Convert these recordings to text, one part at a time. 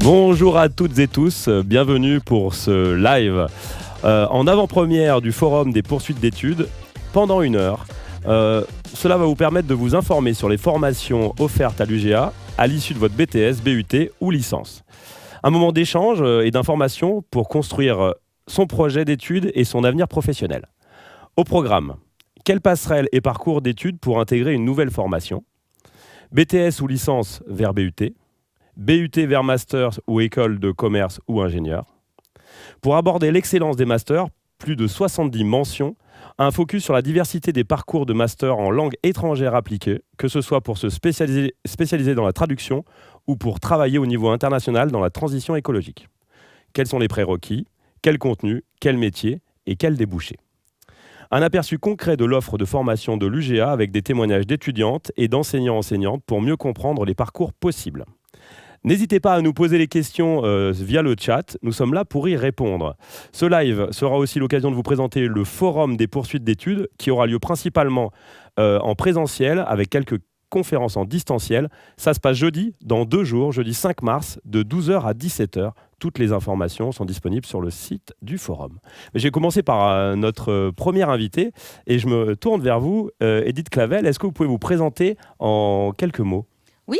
Bonjour à toutes et tous, bienvenue pour ce live en avant-première du Forum des poursuites d'études pendant 1 heure. Cela va vous permettre de vous informer sur les formations offertes à l'UGA à l'issue de votre BTS, BUT ou licence. Un moment d'échange et d'information pour construire son projet d'études et son avenir professionnel. Au programme, quelle passerelle et parcours d'études pour intégrer une nouvelle formation? BTS ou licence vers BUT, BUT vers master ou école de commerce ou ingénieur. Pour aborder l'excellence des masters, plus de 70 mentions, un focus sur la diversité des parcours de master en langue étrangère appliquée, que ce soit pour se spécialiser dans la traduction ou pour travailler au niveau international dans la transition écologique. Quels sont les prérequis? Quel contenu? Quel métier? Et quel débouché? Un aperçu concret de l'offre de formation de l'UGA avec des témoignages d'étudiantes et d'enseignants-enseignantes pour mieux comprendre les parcours possibles. N'hésitez pas à nous poser les questions via le chat, nous sommes là pour y répondre. Ce live sera aussi l'occasion de vous présenter le forum des poursuites d'études qui aura lieu principalement en présentiel avec quelques conférences en distanciel. Ça se passe jeudi, dans 2 jours, jeudi 5 mars, de 12h à 17h. Toutes les informations sont disponibles sur le site du forum. Je vais commencer par notre premier invité et je me tourne vers vous, Edith Clavel. Est-ce que vous pouvez vous présenter en quelques mots? Oui.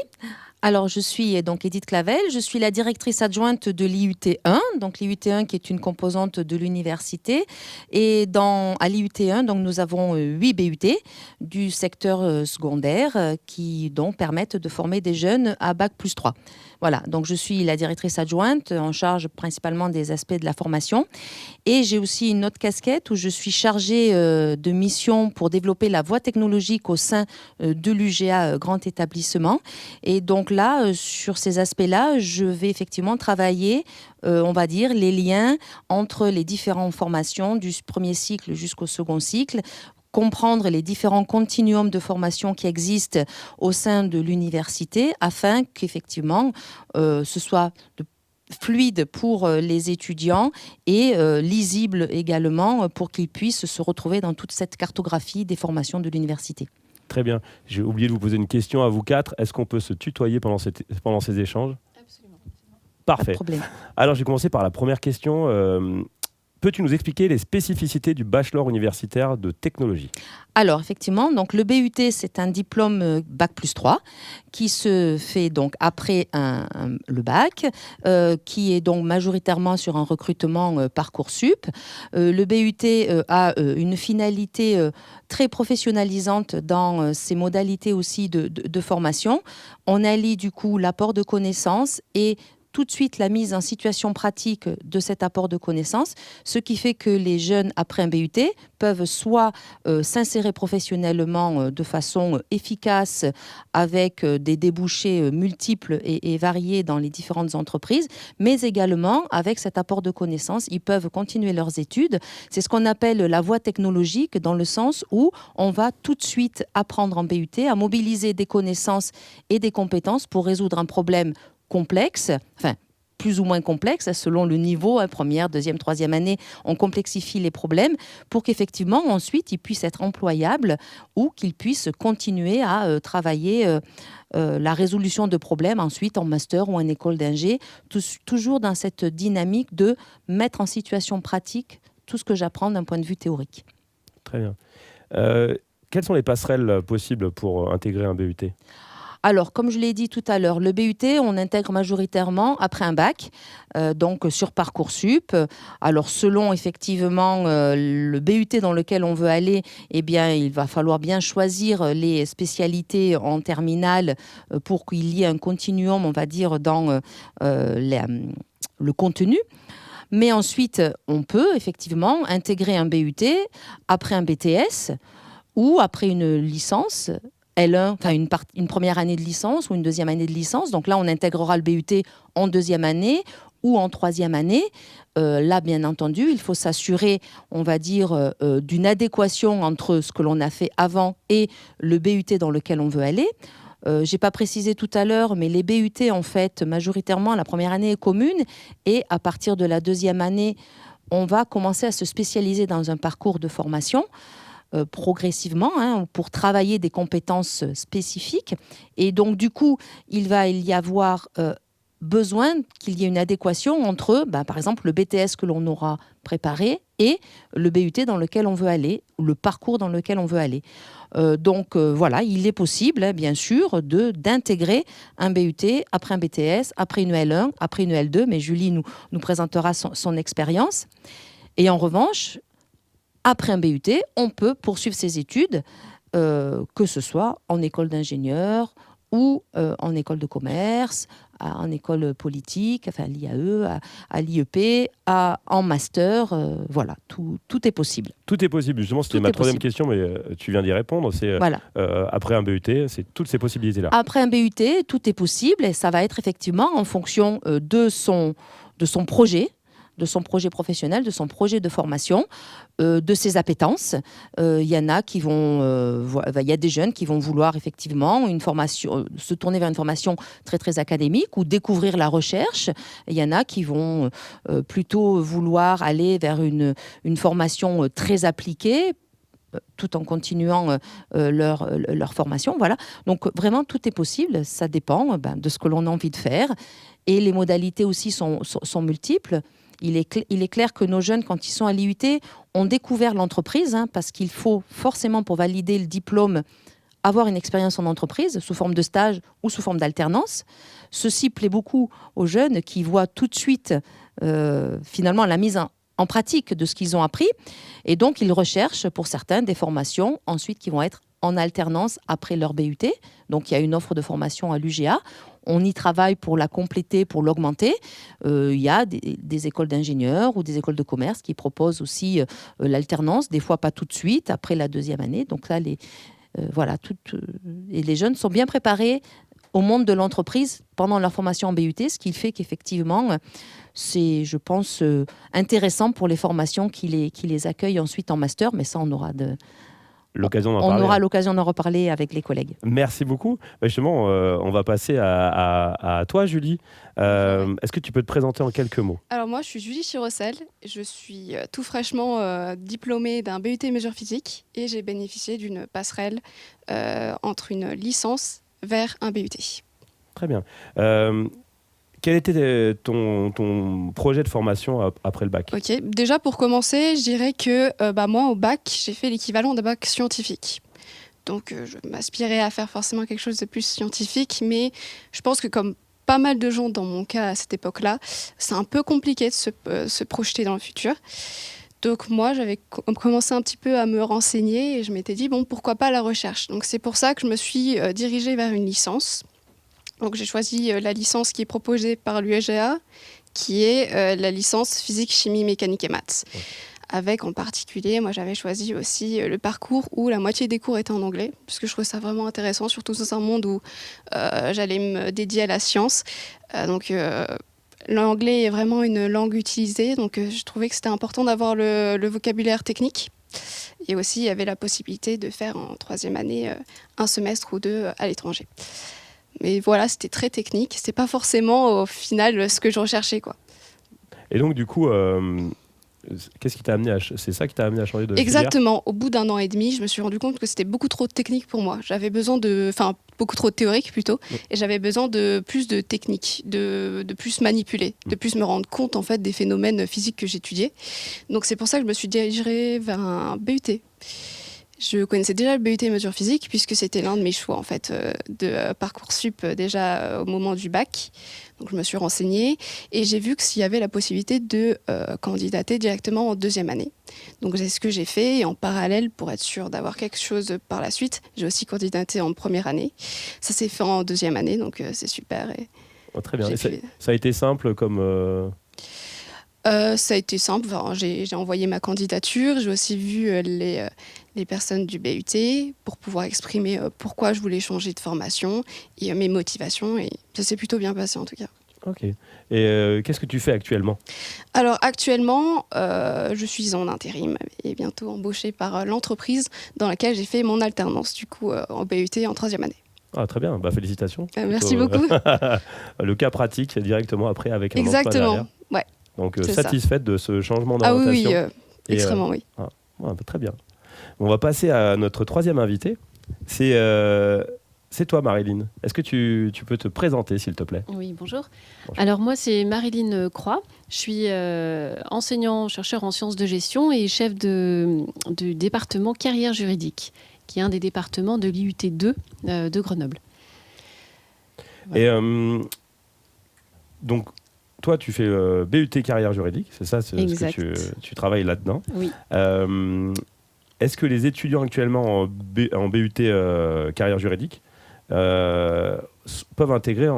Alors, je suis donc Edith Clavel, je suis la directrice adjointe de l'IUT1, donc l'IUT1 qui est une composante de l'université. Et à l'IUT1, donc, nous avons 8 BUT du secteur secondaire qui donc, permettent de former des jeunes à Bac+3. Voilà, donc je suis la directrice adjointe en charge principalement des aspects de la formation. Et j'ai aussi une autre casquette où je suis chargée de mission pour développer la voie technologique au sein de l'UGA Grand Établissement. Et donc là, sur ces aspects-là, je vais effectivement travailler, on va dire, les liens entre les différentes formations du premier cycle jusqu'au second cycle, comprendre les différents continuums de formation qui existent au sein de l'université afin qu'effectivement ce soit fluide pour les étudiants et lisible également pour qu'ils puissent se retrouver dans toute cette cartographie des formations de l'université. Très bien. J'ai oublié de vous poser une question à vous 4. Est-ce qu'on peut se tutoyer pendant ces échanges? Absolument. Parfait. Pas de problème. Alors, je vais commencer par la première question. Peux-tu nous expliquer les spécificités du bachelor universitaire de technologie? Alors, effectivement, donc le BUT, c'est un diplôme Bac+3 qui se fait donc après le bac, qui est donc majoritairement sur un recrutement Parcoursup. Le BUT a une finalité très professionnalisante dans ses modalités aussi de formation. On allie du coup l'apport de connaissances et tout de suite la mise en situation pratique de cet apport de connaissances, ce qui fait que les jeunes, après un BUT, peuvent soit s'insérer professionnellement de façon efficace avec des débouchés multiples et variés dans les différentes entreprises, mais également avec cet apport de connaissances, ils peuvent continuer leurs études. C'est ce qu'on appelle la voie technologique dans le sens où on va tout de suite apprendre en BUT à mobiliser des connaissances et des compétences pour résoudre un problème complexe, enfin plus ou moins complexe selon le niveau, première, deuxième, troisième année, on complexifie les problèmes pour qu'effectivement ensuite ils puissent être employables ou qu'ils puissent continuer à travailler la résolution de problèmes ensuite en master ou en école d'ingé, toujours dans cette dynamique de mettre en situation pratique tout ce que j'apprends d'un point de vue théorique. Très bien. Quelles sont les passerelles possibles pour intégrer un BUT ? Alors, comme je l'ai dit tout à l'heure, le BUT, on intègre majoritairement après un bac, donc sur Parcoursup. Alors, selon effectivement le BUT dans lequel on veut aller, eh bien, il va falloir bien choisir les spécialités en terminale pour qu'il y ait un continuum, on va dire, dans le contenu. Mais ensuite, on peut effectivement intégrer un BUT après un BTS ou après une licence L1, enfin une première année de licence ou une deuxième année de licence. Donc là, on intégrera le BUT en deuxième année ou en troisième année. Là, bien entendu, il faut s'assurer, on va dire, d'une adéquation entre ce que l'on a fait avant et le BUT dans lequel on veut aller. Je n'ai pas précisé tout à l'heure, mais les BUT, en fait, majoritairement, la première année est commune et à partir de la deuxième année, on va commencer à se spécialiser dans un parcours de formation progressivement pour travailler des compétences spécifiques. Et donc, du coup, il va y avoir besoin qu'il y ait une adéquation entre, par exemple, le BTS que l'on aura préparé et le BUT dans lequel on veut aller, ou le parcours dans lequel on veut aller. Donc voilà, il est possible, bien sûr, d'intégrer un BUT après un BTS, après une L1, après une L2, mais Julie nous présentera son expérience. Et en revanche, après un BUT, on peut poursuivre ses études, que ce soit en école d'ingénieur ou en école de commerce, en école politique, enfin à l'IAE, à l'IEP, en master. Voilà, tout est possible. Tout est possible. Justement, c'était ma troisième question, mais tu viens d'y répondre. C'est voilà. Après un BUT, c'est toutes ces possibilités-là. Après un BUT, tout est possible et ça va être effectivement en fonction de son projet, de son projet professionnel, de son projet de formation, de ses appétences. Il y en a qui vont, il y a des jeunes qui vont vouloir effectivement une formation, se tourner vers une formation très très académique ou découvrir la recherche. Il y en a qui vont plutôt vouloir aller vers une formation très appliquée, tout en continuant leur formation. Voilà. Donc vraiment, tout est possible. Ça dépend de ce que l'on a envie de faire. Et les modalités aussi sont multiples. Il est clair que nos jeunes, quand ils sont à l'IUT, ont découvert l'entreprise, parce qu'il faut forcément, pour valider le diplôme, avoir une expérience en entreprise, sous forme de stage ou sous forme d'alternance. Ceci plaît beaucoup aux jeunes qui voient tout de suite, finalement, la mise en pratique de ce qu'ils ont appris. Et donc, ils recherchent, pour certains, des formations ensuite qui vont être en alternance après leur BUT. Donc, il y a une offre de formation à l'UGA. On y travaille pour la compléter, pour l'augmenter. Il y a des écoles d'ingénieurs ou des écoles de commerce qui proposent aussi l'alternance, des fois pas tout de suite, après la deuxième année. Donc là, et les jeunes sont bien préparés au monde de l'entreprise pendant leur formation en BUT, ce qui fait qu'effectivement, c'est, je pense, intéressant pour les formations qui les accueillent ensuite en master, mais ça, on aura l'occasion d'en reparler avec les collègues. Merci beaucoup. Justement, on va passer à toi, Julie. Est-ce que tu peux te présenter en quelques mots ? Alors moi, je suis Julie Chirocel. Je suis tout fraîchement diplômée d'un BUT mesure physique et j'ai bénéficié d'une passerelle entre une licence vers un BUT. Très bien. Quel était ton projet de formation après le bac ? Ok, déjà pour commencer, je dirais que moi au bac, j'ai fait l'équivalent d'un bac scientifique. Donc je m'aspirais à faire forcément quelque chose de plus scientifique, mais je pense que comme pas mal de gens dans mon cas à cette époque-là, c'est un peu compliqué de se projeter dans le futur. Donc moi, j'avais commencé un petit peu à me renseigner et je m'étais dit, pourquoi pas la recherche ? Donc c'est pour ça que je me suis dirigée vers une licence. Donc j'ai choisi la licence qui est proposée par l'UGA, qui est la licence physique, chimie, mécanique et maths. Ouais. Avec en particulier, moi j'avais choisi aussi le parcours où la moitié des cours étaient en anglais, parce que je trouvais ça vraiment intéressant, surtout dans un monde où j'allais me dédier à la science. L'anglais est vraiment une langue utilisée, donc je trouvais que c'était important d'avoir le vocabulaire technique. Et aussi, il y avait la possibilité de faire en troisième année un semestre ou deux à l'étranger. Mais voilà, c'était très technique. C'était pas forcément au final ce que je recherchais, quoi. Et donc du coup, qu'est-ce qui t'a amené c'est ça qui t'a amené à changer de Exactement. filière ? Au bout d'un an et demi, je me suis rendu compte que c'était beaucoup trop technique pour moi. J'avais besoin beaucoup trop théorique plutôt, et j'avais besoin de plus de technique, de plus manipuler, de plus me rendre compte en fait des phénomènes physiques que j'étudiais. Donc c'est pour ça que je me suis dirigée vers un BUT. Je connaissais déjà le BUT mesure physique puisque c'était l'un de mes choix en fait de Parcoursup déjà au moment du bac. Donc je me suis renseignée et j'ai vu qu'il y avait la possibilité de candidater directement en deuxième année. Donc c'est ce que j'ai fait et en parallèle pour être sûre d'avoir quelque chose par la suite, j'ai aussi candidaté en première année. Ça s'est fait en deuxième année donc c'est super. Et très bien. Et ça a été simple comme... Ça a été simple. J'ai envoyé ma candidature. J'ai aussi vu les personnes du BUT pour pouvoir exprimer pourquoi je voulais changer de formation et mes motivations. Et ça s'est plutôt bien passé en tout cas. Ok. Et qu'est-ce que tu fais actuellement ? Alors actuellement, je suis en intérim et bientôt embauchée par l'entreprise dans laquelle j'ai fait mon alternance du coup en BUT en troisième année. Ah, très bien, félicitations. Merci beaucoup. Le cas pratique directement après avec un emploi derrière. Exactement, ouais. Donc satisfaite de ce changement d'orientation. Ah oui, extrêmement oui. Très bien. On va passer à notre troisième invité. C'est c'est toi, Marilyn. Est-ce que tu peux te présenter, s'il te plaît ? Oui, bonjour. Bonjour. Alors moi, c'est Marilyn Croix. Je suis enseignant-chercheur en sciences de gestion et chef du département carrière juridique, qui est un des départements de l'IUT 2 de Grenoble. Et donc, toi, tu fais BUT carrière juridique, c'est ça, c'est ce que tu travailles là-dedans. Oui. Est-ce que les étudiants actuellement en BUT carrière juridique peuvent intégrer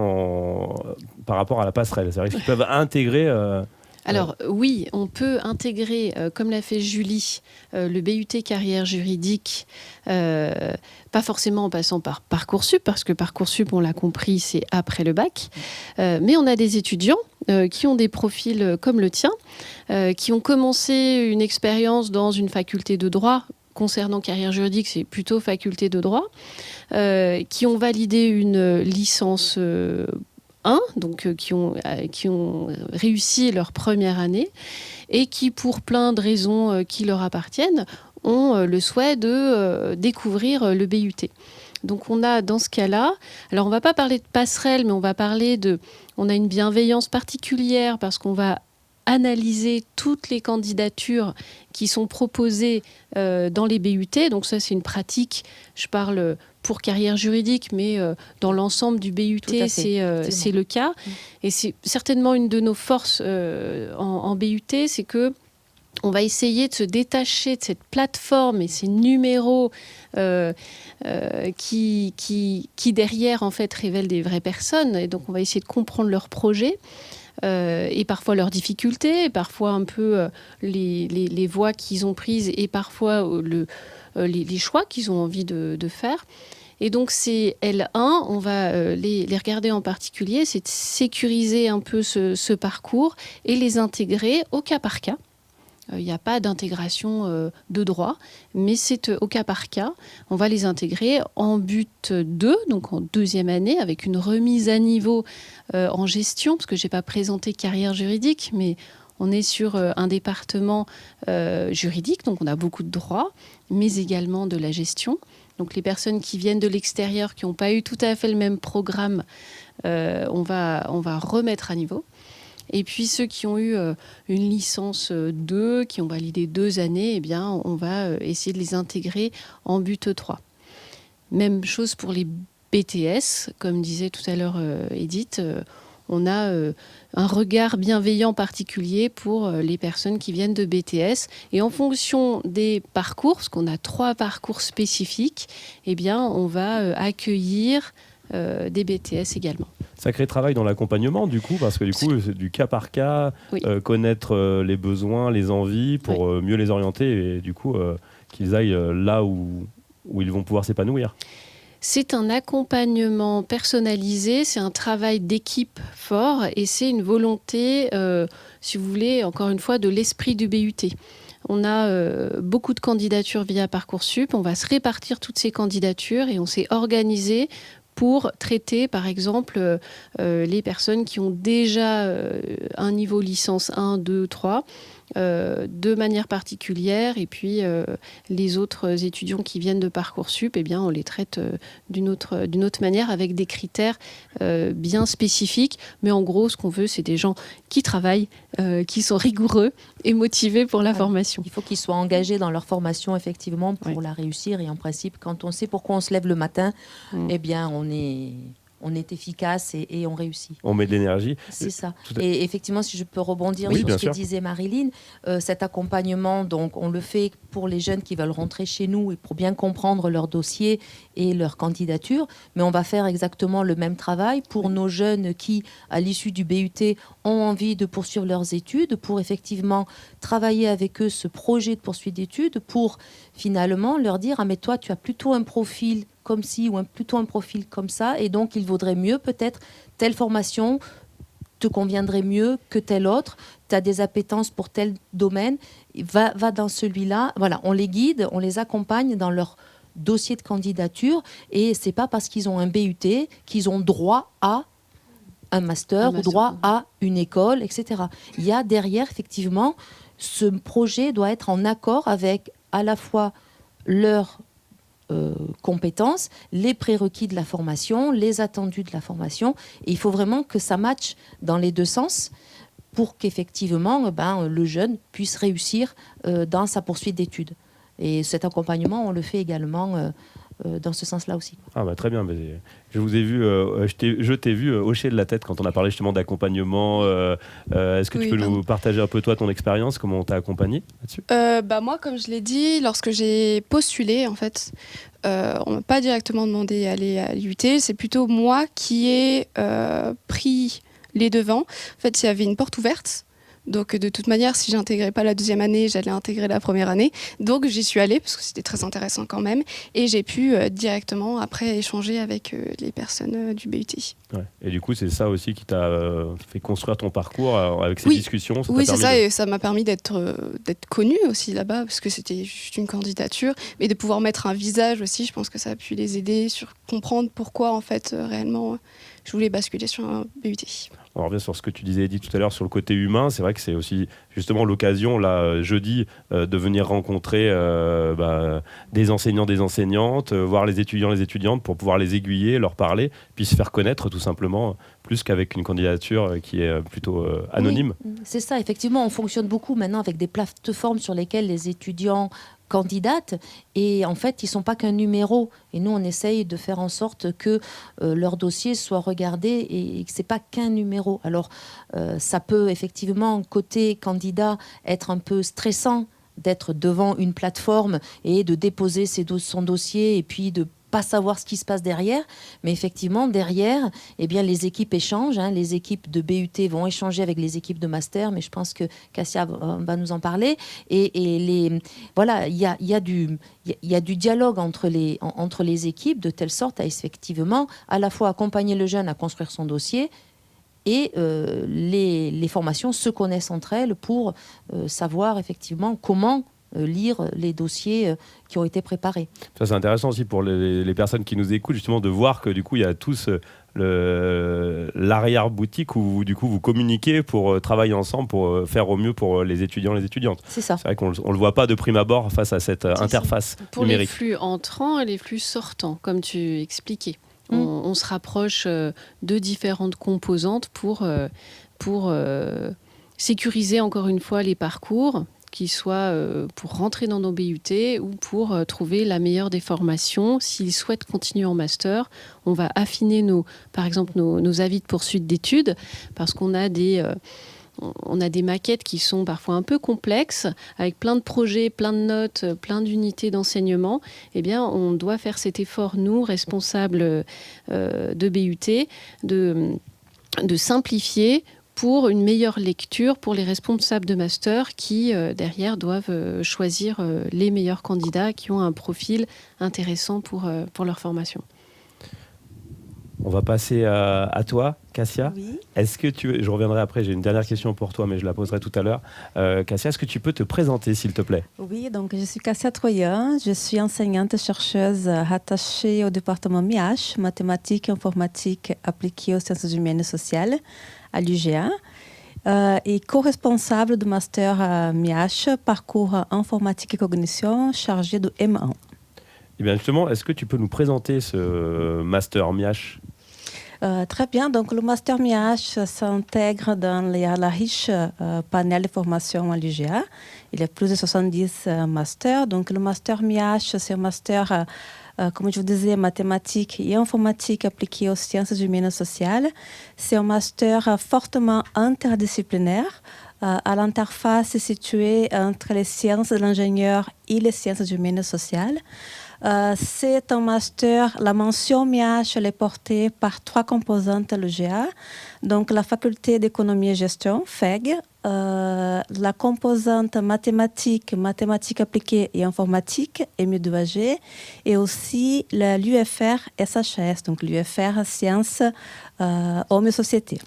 par rapport à la passerelle? C'est vrai qu'ils peuvent intégrer... Alors oui, on peut intégrer, comme l'a fait Julie, le BUT carrière juridique, pas forcément en passant par Parcoursup, parce que Parcoursup, on l'a compris, c'est après le bac. Mais on a des étudiants qui ont des profils comme le tien, qui ont commencé une expérience dans une faculté de droit. Concernant carrière juridique, c'est plutôt faculté de droit, qui ont validé une licence 1, donc qui ont réussi leur première année et qui, pour plein de raisons qui leur appartiennent, ont le souhait de découvrir le BUT. Donc on a dans ce cas-là, alors on ne va pas parler de passerelle, mais on a une bienveillance particulière parce qu'on va analyser toutes les candidatures qui sont proposées dans les BUT. Donc ça, c'est une pratique, je parle pour carrière juridique, mais dans l'ensemble du BUT, c'est le cas. Et c'est certainement une de nos forces en BUT, c'est que on va essayer de se détacher de cette plateforme et ces numéros qui derrière, en fait, révèlent des vraies personnes. Et donc, on va essayer de comprendre leurs projets. Et parfois leurs difficultés, et parfois un peu les voies qu'ils ont prises et parfois les choix qu'ils ont envie de faire. Et donc ces L1, on va les regarder en particulier, c'est de sécuriser un peu ce parcours et les intégrer au cas par cas. Il n'y a pas d'intégration de droit, mais c'est au cas par cas. On va les intégrer en but 2, donc en deuxième année, avec une remise à niveau en gestion, parce que je n'ai pas présenté carrière juridique, mais on est sur un département juridique, donc on a beaucoup de droits, mais également de la gestion. Donc les personnes qui viennent de l'extérieur, qui n'ont pas eu tout à fait le même programme, on va remettre à niveau. Et puis ceux qui ont eu une licence 2, qui ont validé 2 années, eh bien, on va essayer de les intégrer en but 3. Même chose pour les BTS, comme disait tout à l'heure Edith, on a un regard bienveillant particulier pour les personnes qui viennent de BTS. Et en fonction des parcours, parce qu'on a 3 parcours spécifiques, eh bien, on va accueillir des BTS également. Sacré travail dans oui. Du coup, parce que du coup, c'est du cas par cas, oui. Connaître les besoins, les envies pour mieux les orienter et du coup, qu'ils aillent là où ils vont pouvoir s'épanouir. C'est un accompagnement personnalisé, c'est un travail d'équipe fort et c'est une volonté, si vous voulez, encore une fois, de l'esprit du BUT. On a beaucoup de candidatures via Parcoursup, on va se répartir toutes ces candidatures et on s'est organisé pour traiter, par exemple, les personnes qui ont déjà un niveau licence 1, 2, 3, de manière particulière. Et puis, les autres étudiants qui viennent de Parcoursup, eh bien, on les traite d'une autre manière, avec des critères bien spécifiques. Mais en gros, ce qu'on veut, c'est des gens qui travaillent, qui sont rigoureux et motivés pour la formation. Il faut qu'ils soient engagés dans leur formation, effectivement, pour la réussir. Et en principe, quand on sait pourquoi on se lève le matin, eh bien, on est efficace et on réussit. On met de l'énergie. C'est ça. Et effectivement, si je peux rebondir sur ce que disait Marilyn, cet accompagnement, donc, on le fait pour les jeunes qui veulent rentrer chez nous et pour bien comprendre leur dossier et leur candidature. Mais on va faire exactement le même travail pour nos jeunes qui, à l'issue du BUT, ont envie de poursuivre leurs études, pour effectivement travailler avec eux ce projet de poursuite d'études, pour finalement leur dire « Ah, mais toi, tu as plutôt un profil comme ci ou plutôt un profil comme ça, et donc il vaudrait mieux peut-être telle formation te conviendrait mieux que telle autre, tu as des appétences pour tel domaine, va dans celui-là. » Voilà, on les guide, on les accompagne dans leur dossier de candidature, et c'est pas parce qu'ils ont un BUT qu'ils ont droit à un master ou droit à une école, etc. Il y a derrière, effectivement, ce projet doit être en accord avec à la fois leur compétences, les prérequis de la formation, les attendus de la formation. Et il faut vraiment que ça matche dans les deux sens pour qu'effectivement le jeune puisse réussir dans sa poursuite d'études. Et cet accompagnement, on le fait également dans ce sens-là aussi. Ah bah très bien, mais je vous ai vu, je t'ai vu hocher de la tête quand on a parlé justement d'accompagnement. Est-ce que tu peux nous partager un peu toi ton expérience, comment on t'a accompagné là-dessus? Moi, comme je l'ai dit, lorsque j'ai postulé, en fait, on m'a pas directement demandé d'aller à l'IUT, c'est plutôt moi qui ai pris les devants. En fait, il y avait une porte ouverte. Donc, de toute manière, si j'intégrais pas la deuxième année, j'allais intégrer la première année. Donc, j'y suis allée parce que c'était très intéressant quand même. Et j'ai pu directement, après, échanger avec les personnes du BUT. Ouais. Et du coup, c'est ça aussi qui t'a fait construire ton parcours avec ces discussions. Oui, c'est ça. Et ça m'a permis d'être connue aussi là-bas parce que c'était juste une candidature. Mais de pouvoir mettre un visage aussi, je pense que ça a pu les aider sur comprendre pourquoi, en fait, réellement, je voulais basculer sur un BUT. On revient sur ce que tu disais, Edith, tout à l'heure sur le côté humain. C'est vrai que c'est aussi justement l'occasion, là, jeudi, de venir rencontrer des enseignants, des enseignantes, voir les étudiants, les étudiantes pour pouvoir les aiguiller, leur parler, puis se faire connaître tout simplement, plus qu'avec une candidature qui est plutôt anonyme. Oui, c'est ça, effectivement, on fonctionne beaucoup maintenant avec des plateformes sur lesquelles les étudiants candidatent et en fait ils ne sont pas qu'un numéro et nous on essaye de faire en sorte que leur dossier soit regardé et que ce n'est pas qu'un numéro. Alors ça peut effectivement côté candidat être un peu stressant d'être devant une plateforme et de déposer son dossier et puis de pas savoir ce qui se passe derrière, mais effectivement derrière, eh bien les équipes échangent, les équipes de BUT vont échanger avec les équipes de master, mais je pense que Cassia va nous en parler. Et voilà, il y a du dialogue entre les équipes de telle sorte à effectivement à la fois accompagner le jeune à construire son dossier. Et les formations se connaissent entre elles pour savoir effectivement comment lire les dossiers qui ont été préparés. Ça, c'est intéressant aussi pour les personnes qui nous écoutent, justement, de voir que du coup, il y a tous l'arrière-boutique où du coup, vous communiquez pour travailler ensemble, pour faire au mieux pour les étudiants et les étudiantes. C'est ça. C'est vrai qu'on ne le voit pas de prime abord face à cette interface pour numérique. Pour les flux entrants et les flux sortants, comme tu expliquais. On se rapproche de différentes composantes pour sécuriser encore une fois les parcours, qu'ils soient pour rentrer dans nos BUT ou pour trouver la meilleure des formations. S'ils souhaitent continuer en master, on va affiner par exemple nos avis de poursuite d'études parce qu'on a des maquettes qui sont parfois un peu complexes, avec plein de projets, plein de notes, plein d'unités d'enseignement. Eh bien, on doit faire cet effort, nous, responsables de BUT, de simplifier pour une meilleure lecture pour les responsables de master qui, derrière, doivent choisir les meilleurs candidats qui ont un profil intéressant pour leur formation. On va passer à toi, Cassia. Oui. Est-ce que je reviendrai après, j'ai une dernière question pour toi, mais je la poserai tout à l'heure. Cassia, est-ce que tu peux te présenter, s'il te plaît? Oui, donc je suis Cassia Troyan, je suis enseignante-chercheuse rattachée au département MIH, mathématiques et informatique appliquée aux sciences humaines et sociales, à l'UGA, et co-responsable du master MIH, parcours informatique et cognition, chargé de M1. Eh bien justement, est-ce que tu peux nous présenter ce master MIH? Très bien. Donc, le master MIH s'intègre dans la riche panel de formation à l'UGA. Il y a plus de 70 masters. Donc, le master MIH, c'est un master, comme je vous disais, mathématiques et informatique appliquée aux sciences humaines et sociales. C'est un master fortement interdisciplinaire. À l'interface située entre les sciences de l'ingénieur et les sciences humaines et sociales. C'est un master, la mention MIH elle est portée par 3 composantes à l'UGA, donc la faculté d'économie et gestion, FEG, la composante mathématiques appliquées et informatique, MU2AG, et aussi l'UFR SHS, donc l'UFR Sciences, Hommes et Société.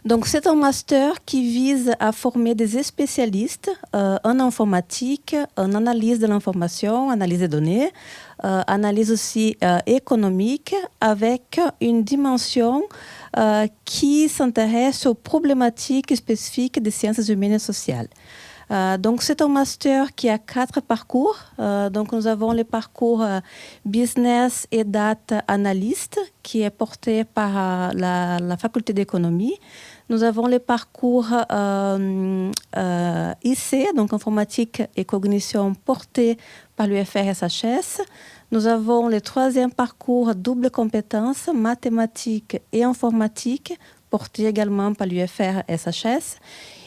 Donc, c'est un master qui vise à former des spécialistes en informatique, en analyse de l'information, analyse des données, analyse aussi économique, avec une dimension qui s'intéresse aux problématiques spécifiques des sciences humaines et sociales. Donc, c'est un master qui a 4 parcours. Donc, nous avons le parcours Business et Data Analyst, qui est porté par la faculté d'économie. Nous avons le parcours IC, donc Informatique et Cognition, porté par l'UFR-SHS. Nous avons le 3e parcours Double Compétence, Mathématiques et Informatique, porté également par l'UFR-SHS.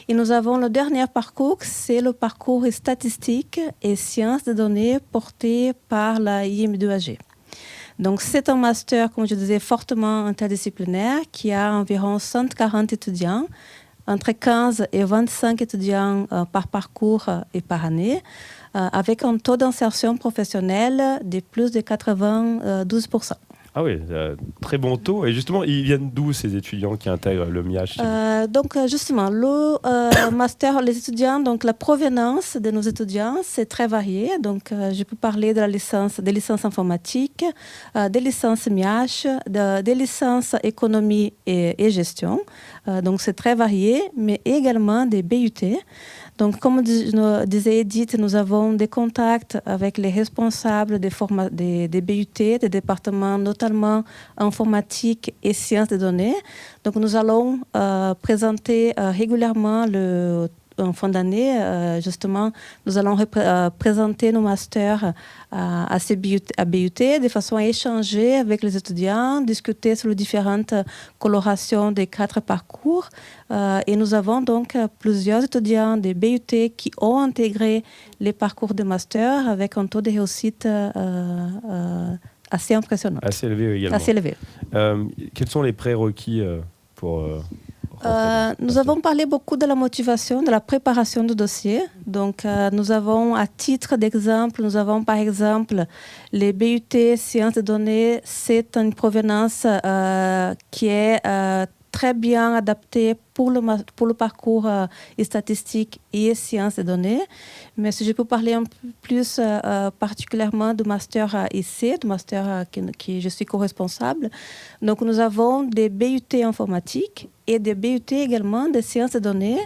Et nous avons le dernier parcours, c'est le parcours Statistique et Sciences des données, porté par la IM2AG. Donc, c'est un master, comme je disais, fortement interdisciplinaire qui a environ 140 étudiants, entre 15 et 25 étudiants par parcours et par année, avec un taux d'insertion professionnelle de plus de 92%. Ah oui, très bon taux. Et justement, ils viennent d'où ces étudiants qui intègrent le MIAH? Donc justement, le master, les étudiants, donc la provenance de nos étudiants, c'est très varié. Donc je peux parler de la licence, des licences informatiques, des licences MIAH, des licences économie et gestion. Donc c'est très varié, mais également des BUT. Donc, comme disait Edith, nous avons des contacts avec les responsables des BUT, des départements notamment informatique et sciences des données. Donc, nous allons présenter régulièrement en fin d'année, justement, nous allons présenter nos masters à BUT de façon à échanger avec les étudiants, discuter sur les différentes colorations des 4 parcours. Et nous avons donc plusieurs étudiants des BUT qui ont intégré les parcours de master avec un taux de réussite assez impressionnant. Assez élevé également. Assez élevé. Quels sont les prérequis pour... nous avons parlé beaucoup de la motivation, de la préparation du dossier. Donc, nous avons, à titre d'exemple, nous avons par exemple les BUT Sciences des données. C'est une provenance qui est très bien adaptée pour le parcours statistique et sciences des données. Mais si je peux parler un peu plus particulièrement du master IC, du master qui je suis co-responsable. Donc, nous avons des BUT informatiques et des BUT également des sciences des données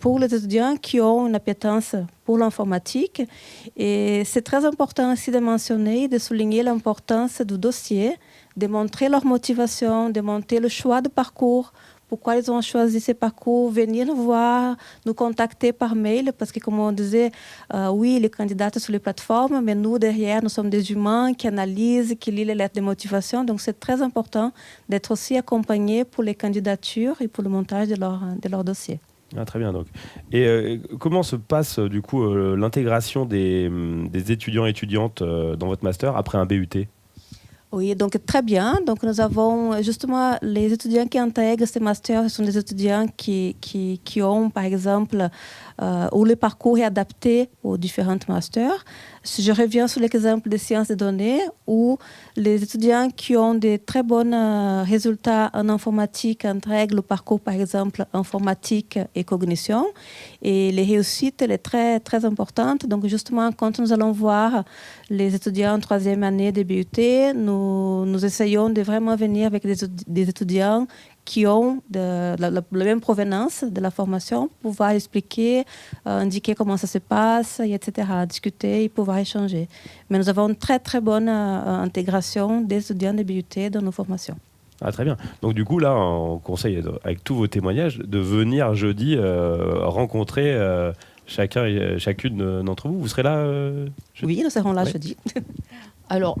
pour les étudiants qui ont une appétence pour l'informatique. Et c'est très important aussi de mentionner, de souligner l'importance du dossier, de montrer leur motivation, de montrer le choix de parcours, pourquoi ils ont choisi ces parcours, venir nous voir, nous contacter par mail, parce que comme on disait, oui, les candidats sur les plateformes, mais nous, derrière, nous sommes des humains qui analysent, qui lisent les lettres de motivation. Donc, c'est très important d'être aussi accompagnés pour les candidatures et pour le montage de leur dossier. Ah, très bien. Donc. Et comment se passe du coup l'intégration des étudiants et étudiantes dans votre master après un BUT ? Oui, donc très bien. Donc nous avons justement les étudiants qui intègrent ces masters, ce sont des étudiants qui ont par exemple, où le parcours est adapté aux différents masters. Si je reviens sur l'exemple des sciences des données, où les étudiants qui ont des très bons résultats en informatique intègrent le parcours par exemple informatique et cognition. Et les réussites, elle est très, très importante. Donc justement, quand nous allons voir les étudiants en 3e année de BUT, nous essayons de vraiment venir avec des étudiants qui ont la même provenance de la formation, pour pouvoir expliquer, indiquer comment ça se passe, etc., discuter et pouvoir échanger. Mais nous avons une très, très bonne intégration des étudiants de BUT dans nos formations. Ah, très bien. Donc du coup, là, on conseille, avec tous vos témoignages, de venir jeudi rencontrer chacune d'entre vous. Vous serez là jeudi ? Oui, nous serons là jeudi. Alors,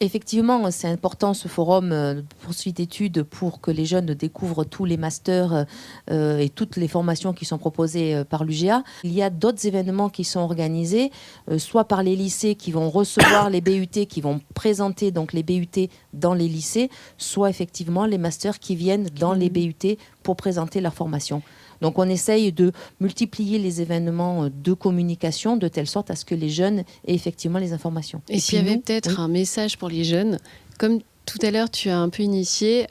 effectivement, c'est important ce forum de poursuite d'études pour que les jeunes découvrent tous les masters et toutes les formations qui sont proposées par l'UGA. Il y a d'autres événements qui sont organisés, soit par les lycées qui vont recevoir les BUT, qui vont présenter donc les BUT dans les lycées, soit effectivement les masters qui viennent dans les BUT pour présenter leur formation. Donc on essaye de multiplier les événements de communication de telle sorte à ce que les jeunes aient effectivement les informations. Et s'il y avait peut-être un message pour les jeunes, comme tout à l'heure tu as un peu initié,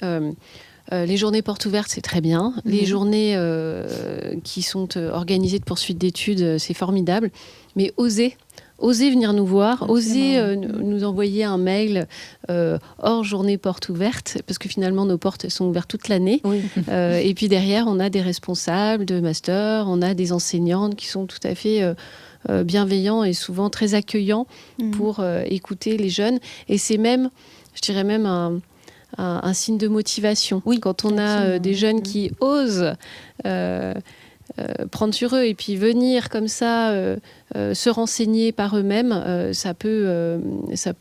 les journées portes ouvertes c'est très bien, les journées qui sont organisées de poursuite d'études c'est formidable, mais oser osez venir nous voir, Absolument. osez nous envoyer un mail hors journée porte ouverte, parce que finalement nos portes sont ouvertes toute l'année. Oui. Et puis derrière, on a des responsables de master, on a des enseignantes qui sont tout à fait bienveillants et souvent très accueillants pour écouter les jeunes. Et c'est même, je dirais même un signe de motivation. Oui, quand on a absolument. des jeunes qui osent prendre sur eux et puis venir comme ça se renseigner par eux-mêmes, ça peut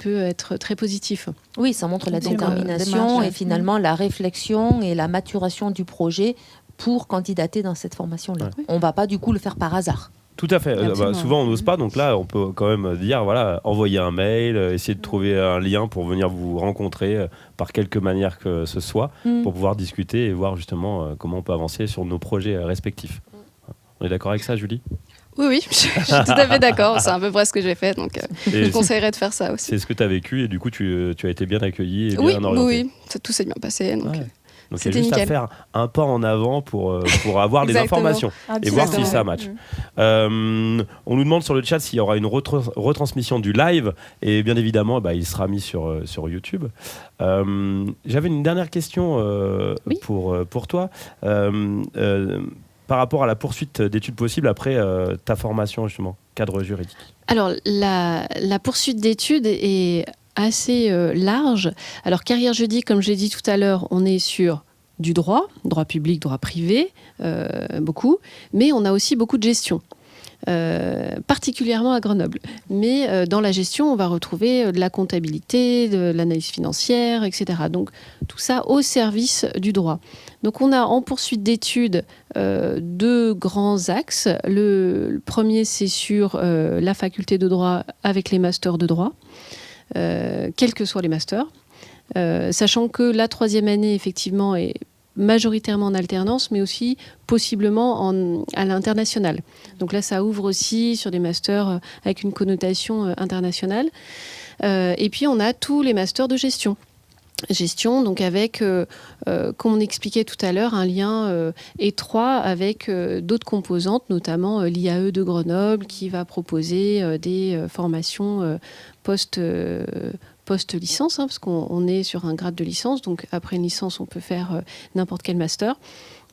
être très positif. Oui, ça montre la Absolument. détermination Démarche, et finalement la réflexion et la maturation du projet pour candidater dans cette formation-là. Ouais. On ne va pas du coup le faire par hasard. Tout à fait. Absolument. Souvent, on n'ose pas. Donc là, on peut quand même dire, voilà, envoyer un mail, essayer de trouver un lien pour venir vous rencontrer par quelque manière que ce soit, pour pouvoir discuter et voir justement comment on peut avancer sur nos projets respectifs. On est d'accord avec ça, Julie ? Oui, je suis tout à fait d'accord. C'est à peu près ce que j'ai fait, donc Et je conseillerais de faire ça aussi. c'est ce que tu as vécu et du coup, tu as été bien accueilli et Oui, bien orienté. oui, tout s'est bien passé. Donc, Ouais. Donc il y a c'était juste à nickel. faire un pas en avant pour avoir les Exactement. informations et voir si Exactement. ça match. On nous demande sur le chat s'il y aura une retransmission du live et bien évidemment il sera mis sur YouTube. J'avais une dernière question Oui. pour toi. Par rapport à la poursuite d'études possibles après ta formation justement, cadre juridique. Alors, la poursuite d'études est assez large. Alors, carrière juridique, comme j'ai dit tout à l'heure, on est sur du droit public, droit privé, beaucoup, mais on a aussi beaucoup de gestion. Particulièrement à Grenoble. Mais dans la gestion, on va retrouver de la comptabilité, de l'analyse financière, etc. Donc tout ça au service du droit. Donc on a en poursuite d'études deux grands axes. Le premier, c'est sur la faculté de droit avec les masters de droit, quels que soient les masters. Sachant que la troisième année, effectivement, est majoritairement en alternance, mais aussi possiblement à l'international. Donc là, ça ouvre aussi sur des masters avec une connotation internationale. Et puis, on a tous les masters de gestion. Gestion, donc avec, comme on expliquait tout à l'heure, un lien étroit avec d'autres composantes, notamment l'IAE de Grenoble, qui va proposer des formations post-licence, parce qu'on est sur un grade de licence, donc après une licence, on peut faire n'importe quel master,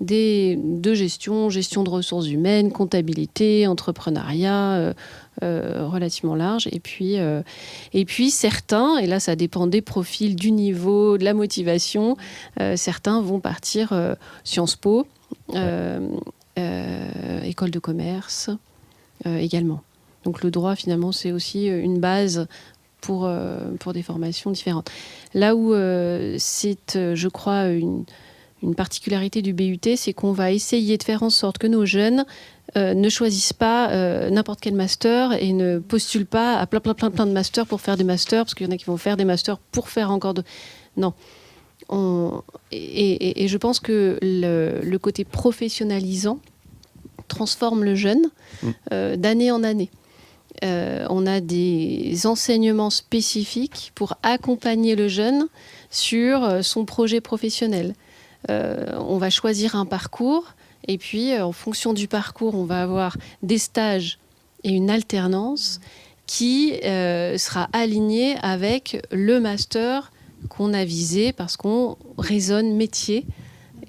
de gestion de ressources humaines, comptabilité, entrepreneuriat, relativement large. Et puis certains, et là ça dépend des profils, du niveau, de la motivation, certains vont partir Sciences Po, école de commerce également. Donc le droit, finalement, c'est aussi une base pour des formations différentes. Là où c'est, je crois, une particularité du BUT, c'est qu'on va essayer de faire en sorte que nos jeunes ne choisissent pas n'importe quel master et ne postulent pas à plein de masters pour faire des masters, parce qu'il y en a qui vont faire des masters pour faire encore de... Non. Et je pense que le côté professionnalisant transforme le jeune d'année en année. On a des enseignements spécifiques pour accompagner le jeune sur son projet professionnel. On va choisir un parcours et puis en fonction du parcours, on va avoir des stages et une alternance qui sera alignée avec le master qu'on a visé parce qu'on raisonne métier.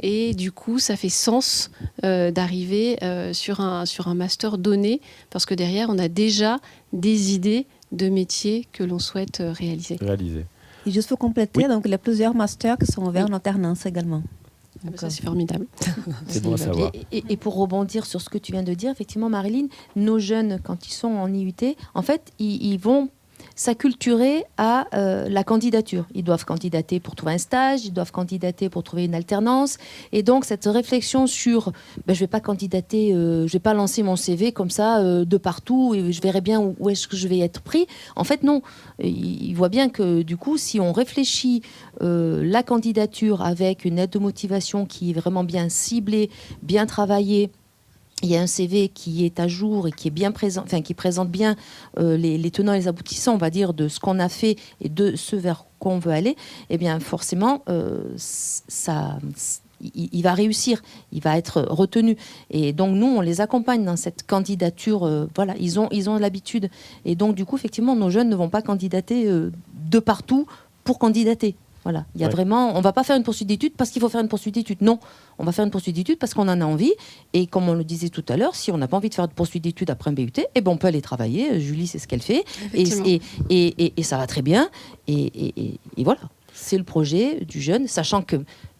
Et du coup, ça fait sens d'arriver sur un master donné, parce que derrière, on a déjà des idées de métiers que l'on souhaite réaliser. Et juste pour compléter, donc il y a plusieurs masters qui sont ouverts en alternance également. Donc, ça, c'est formidable. C'est bon à savoir. Et pour rebondir sur ce que tu viens de dire, effectivement, Marilyn, nos jeunes, quand ils sont en IUT, en fait, ils vont s'acculturer à la candidature. Ils doivent candidater pour trouver un stage, ils doivent candidater pour trouver une alternance. Et donc, cette réflexion sur je ne vais pas candidater, je ne vais pas lancer mon CV comme ça de partout et je verrai bien où est-ce que je vais être pris. En fait, non. Ils voient bien que, du coup, si on réfléchit la candidature avec une aide de motivation qui est vraiment bien ciblée, bien travaillée, il y a un CV qui est à jour et qui est bien présent, enfin qui présente bien les tenants et les aboutissants, on va dire, de ce qu'on a fait et de ce vers quoi on veut aller. Eh bien, forcément, ça il va réussir, il va être retenu. Et donc nous, on les accompagne dans cette candidature. Voilà, ils ont l'habitude. Et donc du coup, effectivement, nos jeunes ne vont pas candidater de partout pour candidater. Voilà, il y a vraiment, on va pas faire une poursuite d'études parce qu'il faut faire une poursuite d'études. Non, on va faire une poursuite d'études parce qu'on en a envie. Et comme on le disait tout à l'heure, si on n'a pas envie de faire de poursuite d'études après un BUT, eh ben on peut aller travailler. Julie, c'est ce qu'elle fait, et ça va très bien. Et voilà, c'est le projet du jeune, sachant que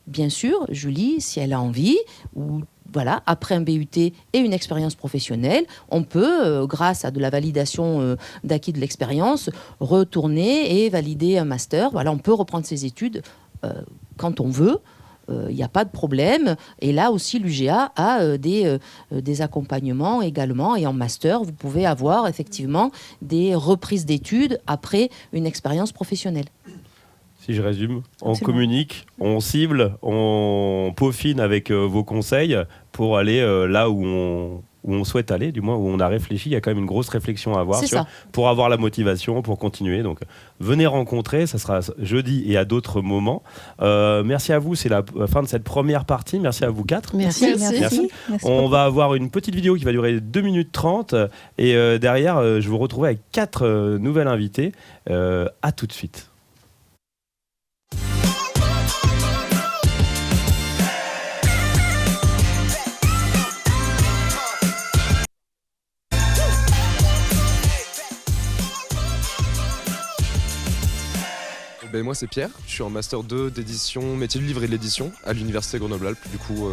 bien sûr, Julie, si elle a envie, ou voilà, après un BUT et une expérience professionnelle, on peut, grâce à de la validation d'acquis de l'expérience, retourner et valider un master. Voilà, on peut reprendre ses études quand on veut. Il n'y a pas de problème. Et là aussi, l'UGA a des accompagnements également. Et en master, vous pouvez avoir effectivement des reprises d'études après une expérience professionnelle. Si je résume, on communique, on cible, on peaufine avec vos conseils pour aller là où on souhaite aller, du moins où on a réfléchi. Il y a quand même une grosse réflexion à avoir pour avoir la motivation, pour continuer. Donc venez rencontrer, ça sera jeudi et à d'autres moments. Merci à vous, c'est la fin de cette première partie. Merci à vous quatre. Merci. On va avoir une petite vidéo qui va durer 2 minutes 30 et derrière, je vous retrouve avec 4 nouvelles invitées. À tout de suite. Ben moi c'est Pierre, je suis en master 2 d'édition, métier du livre et de l'édition à l'université Grenoble-Alpes, du coup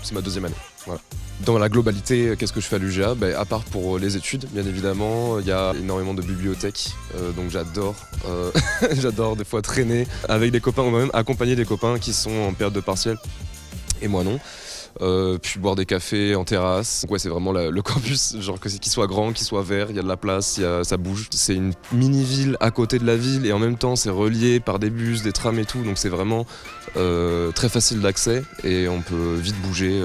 c'est ma 2e année. Voilà. Dans la globalité, qu'est-ce que je fais à l'UGA ? Ben, à part pour les études, bien évidemment, il y a énormément de bibliothèques, donc j'adore des fois traîner avec des copains ou même accompagner des copains qui sont en période de partiel, et moi non. Puis boire des cafés en terrasse. Donc ouais, c'est vraiment le campus, genre qu'il soit grand, qu'il soit vert, il y a de la place, ça bouge. C'est une mini-ville à côté de la ville et en même temps c'est relié par des bus, des trams et tout, donc c'est vraiment très facile d'accès et on peut vite bouger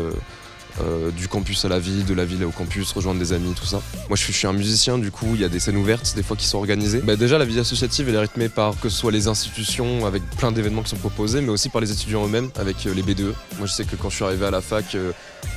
du campus à la ville, de la ville au campus, rejoindre des amis, tout ça. Moi je suis un musicien, du coup il y a des scènes ouvertes des fois qui sont organisées. Bah, déjà la vie associative elle est rythmée par que ce soit les institutions avec plein d'événements qui sont proposés, mais aussi par les étudiants eux-mêmes avec les BDE. Moi je sais que quand je suis arrivé à la fac,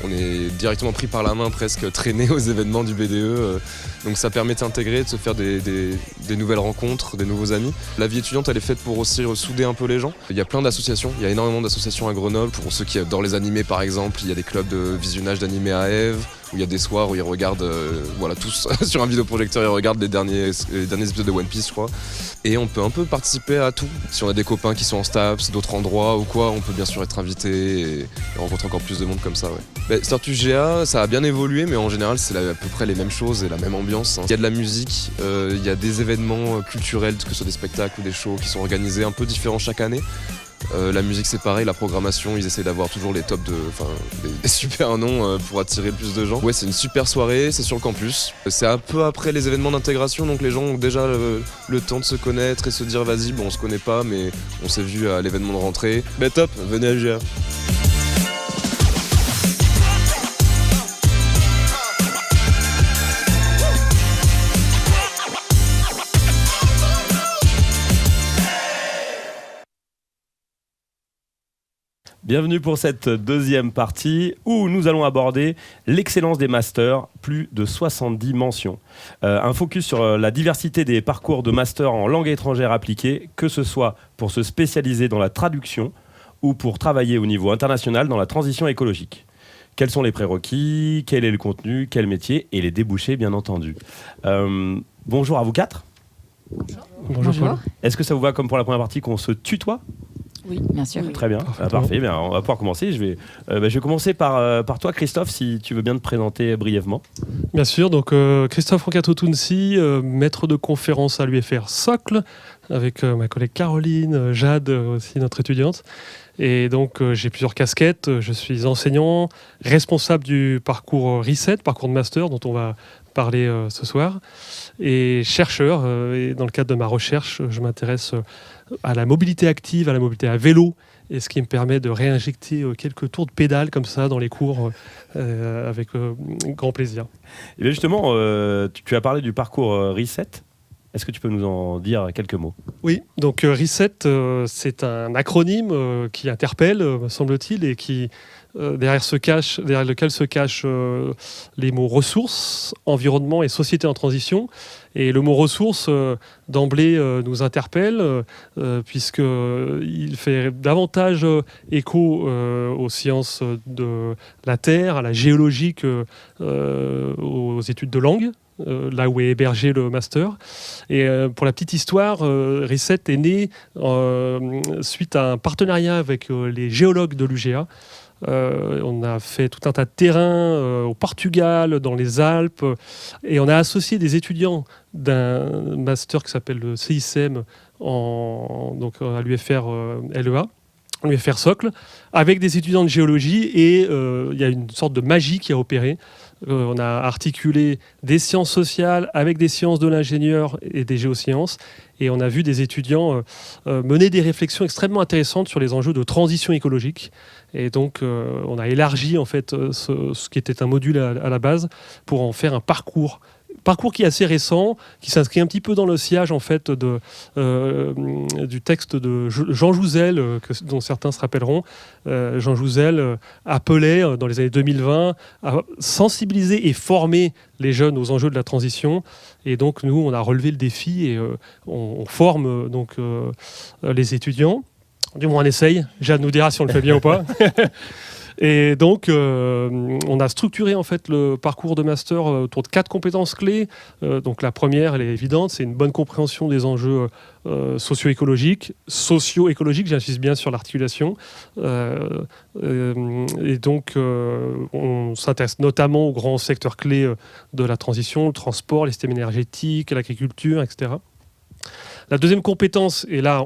on est directement pris par la main, presque traîné aux événements du BDE. Donc ça permet de s'intégrer, de se faire des nouvelles rencontres, des nouveaux amis. La vie étudiante elle est faite pour aussi souder un peu les gens. Il y a plein d'associations, il y a énormément d'associations à Grenoble. Pour ceux qui adorent les animés par exemple, il y a des clubs de visionnage d'animés à Ève, où il y a des soirs où ils regardent tous sur un vidéoprojecteur, ils regardent les derniers épisodes de One Piece je crois. Et on peut un peu participer à tout. Si on a des copains qui sont en STAPS, d'autres endroits ou quoi, on peut bien sûr être invité et rencontrer encore plus de monde comme ça. Ouais. Statut GA, ça a bien évolué, mais en général c'est à peu près les mêmes choses et la même ambiance. Il y a de la musique, il y a des événements culturels, que ce soit des spectacles ou des shows qui sont organisés un peu différents chaque année. La musique c'est pareil, la programmation, ils essaient d'avoir toujours les tops des super noms pour attirer le plus de gens. Ouais, c'est une super soirée, c'est sur le campus. C'est un peu après les événements d'intégration, donc les gens ont déjà le temps de se connaître et se dire vas-y, bon on se connaît pas mais on s'est vu à l'événement de rentrée. Bah top, venez à l'UGA. Bienvenue pour cette deuxième partie où nous allons aborder l'excellence des masters, plus de 70 mentions. Un focus sur la diversité des parcours de master en langue étrangère appliquée, que ce soit pour se spécialiser dans la traduction ou pour travailler au niveau international dans la transition écologique. Quels sont les prérequis, quel est le contenu, quel métier et les débouchés bien entendu. Bonjour à vous quatre. Bonjour Paul. Est-ce que ça vous va comme pour la première partie qu'on se tutoie ? Oui, bien sûr. Très bien, parfait. Bien, on va pouvoir commencer. Je vais commencer par toi, Christophe, si tu veux bien te présenter brièvement. Bien sûr, donc Christophe Roncato-Tounsi, maître de conférence à l'UFR Socle, avec ma collègue Caroline, Jade, aussi notre étudiante. Et donc j'ai plusieurs casquettes. Je suis enseignant, responsable du parcours Reset, parcours de master dont on va parler ce soir, et chercheur. Et dans le cadre de ma recherche, je m'intéresse à la mobilité active, à la mobilité à vélo, et ce qui me permet de réinjecter quelques tours de pédale comme ça dans les cours avec grand plaisir. Et bien justement, tu as parlé du parcours Reset. Est-ce que tu peux nous en dire quelques mots ? Oui, donc Reset, c'est un acronyme qui interpelle, me semble-t-il, et qui derrière lequel se cachent les mots ressources, environnement et société en transition. Et le mot ressources, d'emblée, nous interpelle, puisqu'il fait davantage écho aux sciences de la Terre, à la géologie, aux études de langue. Là où est hébergé le master. Et pour la petite histoire, Reset est né suite à un partenariat avec les géologues de l'UGA. On a fait tout un tas de terrains au Portugal, dans les Alpes, et on a associé des étudiants d'un master qui s'appelle le CICM donc à l'UFR LEA, l'UFR Socle, avec des étudiants de géologie, et il y a une sorte de magie qui a opéré. On a articulé des sciences sociales avec des sciences de l'ingénieur et des géosciences, et on a vu des étudiants mener des réflexions extrêmement intéressantes sur les enjeux de transition écologique. Et donc on a élargi en fait ce qui était un module à la base pour en faire un parcours qui est assez récent, qui s'inscrit un petit peu dans le sillage en fait du texte de Jean Jouzel, dont certains se rappelleront. Jean Jouzel appelait dans les années 2020 à sensibiliser et former les jeunes aux enjeux de la transition. Et donc nous, on a relevé le défi et on forme donc les étudiants. Du moins on essaye. Jade nous dira si on le fait bien ou pas. Et donc, on a structuré en fait le parcours de master autour de 4 compétences clés. Donc, la première, elle est évidente, c'est une bonne compréhension des enjeux socio-écologiques, j'insiste bien sur l'articulation. Et donc, on s'intéresse notamment aux grands secteurs clés de la transition, le transport, les systèmes énergétiques, l'agriculture, etc. La deuxième compétence, et là,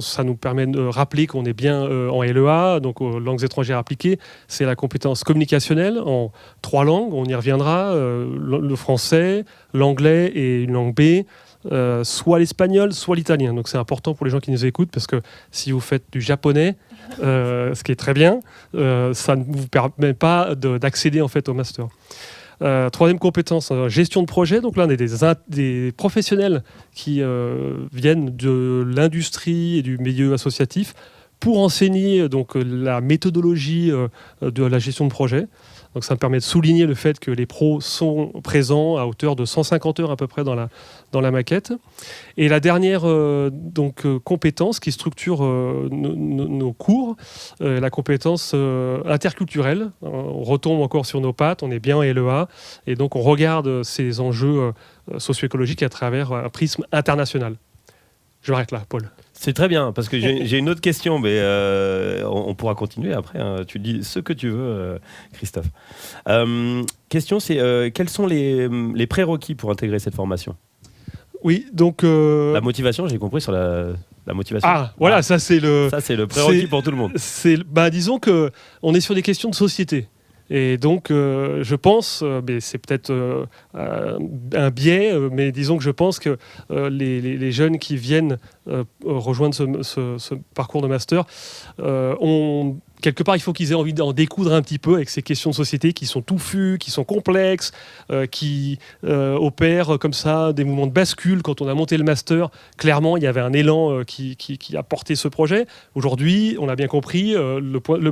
ça nous permet de rappeler qu'on est bien en LEA, donc aux langues étrangères appliquées, c'est la compétence communicationnelle en 3 langues, on y reviendra, le français, l'anglais et une langue B, soit l'espagnol, soit l'italien. Donc c'est important pour les gens qui nous écoutent, parce que si vous faites du japonais, ce qui est très bien, ça ne vous permet pas d'accéder en fait au master. Troisième compétence, gestion de projet. Donc là, on est des professionnels qui viennent de l'industrie et du milieu associatif pour enseigner donc, la méthodologie de la gestion de projet. Donc ça me permet de souligner le fait que les pros sont présents à hauteur de 150 heures à peu près dans la maquette. Et la dernière compétence qui structure nos cours, la compétence interculturelle. On retombe encore sur nos pattes, on est bien en LEA, et donc on regarde ces enjeux socio-écologiques à travers un prisme international. Je m'arrête là, Paul. C'est très bien, parce que j'ai une autre question, mais on pourra continuer après. Hein. Tu dis ce que tu veux, Christophe. Question, c'est quels sont les prérequis pour intégrer cette formation ? Oui, donc... La motivation, j'ai compris sur la motivation. Ah, voilà, ça c'est le... Ça, c'est le prérequis pour tout le monde. Disons qu'on est sur des questions de société. Et donc, je pense, mais c'est peut-être un biais, mais disons que je pense que les jeunes qui viennent rejoindre ce parcours de master ont... Quelque part, il faut qu'ils aient envie d'en découdre un petit peu avec ces questions de société qui sont touffues, qui sont complexes, qui opèrent comme ça des mouvements de bascule. Quand on a monté le master, clairement, il y avait un élan qui a porté ce projet. Aujourd'hui, on l'a bien compris, la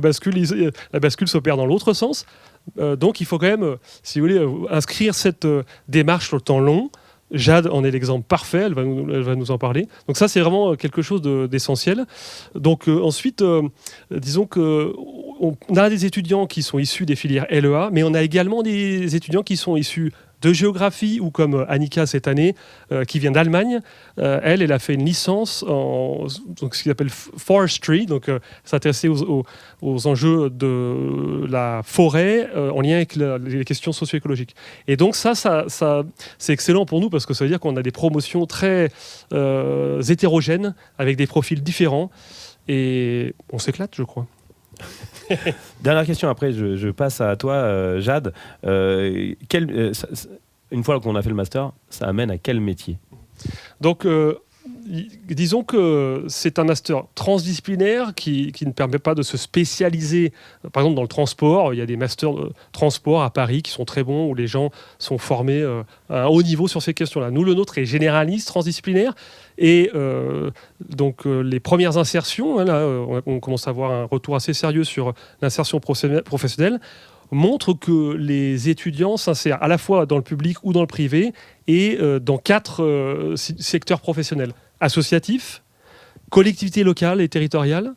bascule s'opère dans l'autre sens. Donc, il faut quand même, si vous voulez, inscrire cette démarche sur le temps long. Jade en est l'exemple parfait, elle va nous en parler. Donc ça, c'est vraiment quelque chose d'essentiel. Donc ensuite, disons qu'on a des étudiants qui sont issus des filières LEA, mais on a également des étudiants qui sont issus de géographie, ou comme Annika cette année, qui vient d'Allemagne. Elle a fait une licence en donc, ce qu'ils appellent forestry, donc s'intéresser aux enjeux de la forêt en lien avec les questions socio-écologiques. Et donc ça c'est excellent pour nous, parce que ça veut dire qu'on a des promotions très hétérogènes, avec des profils différents, et on s'éclate, je crois. Dernière question, après je passe à toi, Jade. Une fois qu'on a fait le master, ça amène à quel métier ? Donc disons que c'est un master transdisciplinaire qui ne permet pas de se spécialiser. Par exemple, dans le transport, il y a des masters de transport à Paris qui sont très bons, où les gens sont formés à un haut niveau sur ces questions-là. Nous, le nôtre est généraliste, transdisciplinaire, et donc les premières insertions, hein, là, on commence à avoir un retour assez sérieux sur l'insertion professionnelle, montre que les étudiants s'insèrent à la fois dans le public ou dans le privé et dans 4 secteurs professionnels. Associatif, collectivité locale et territoriale,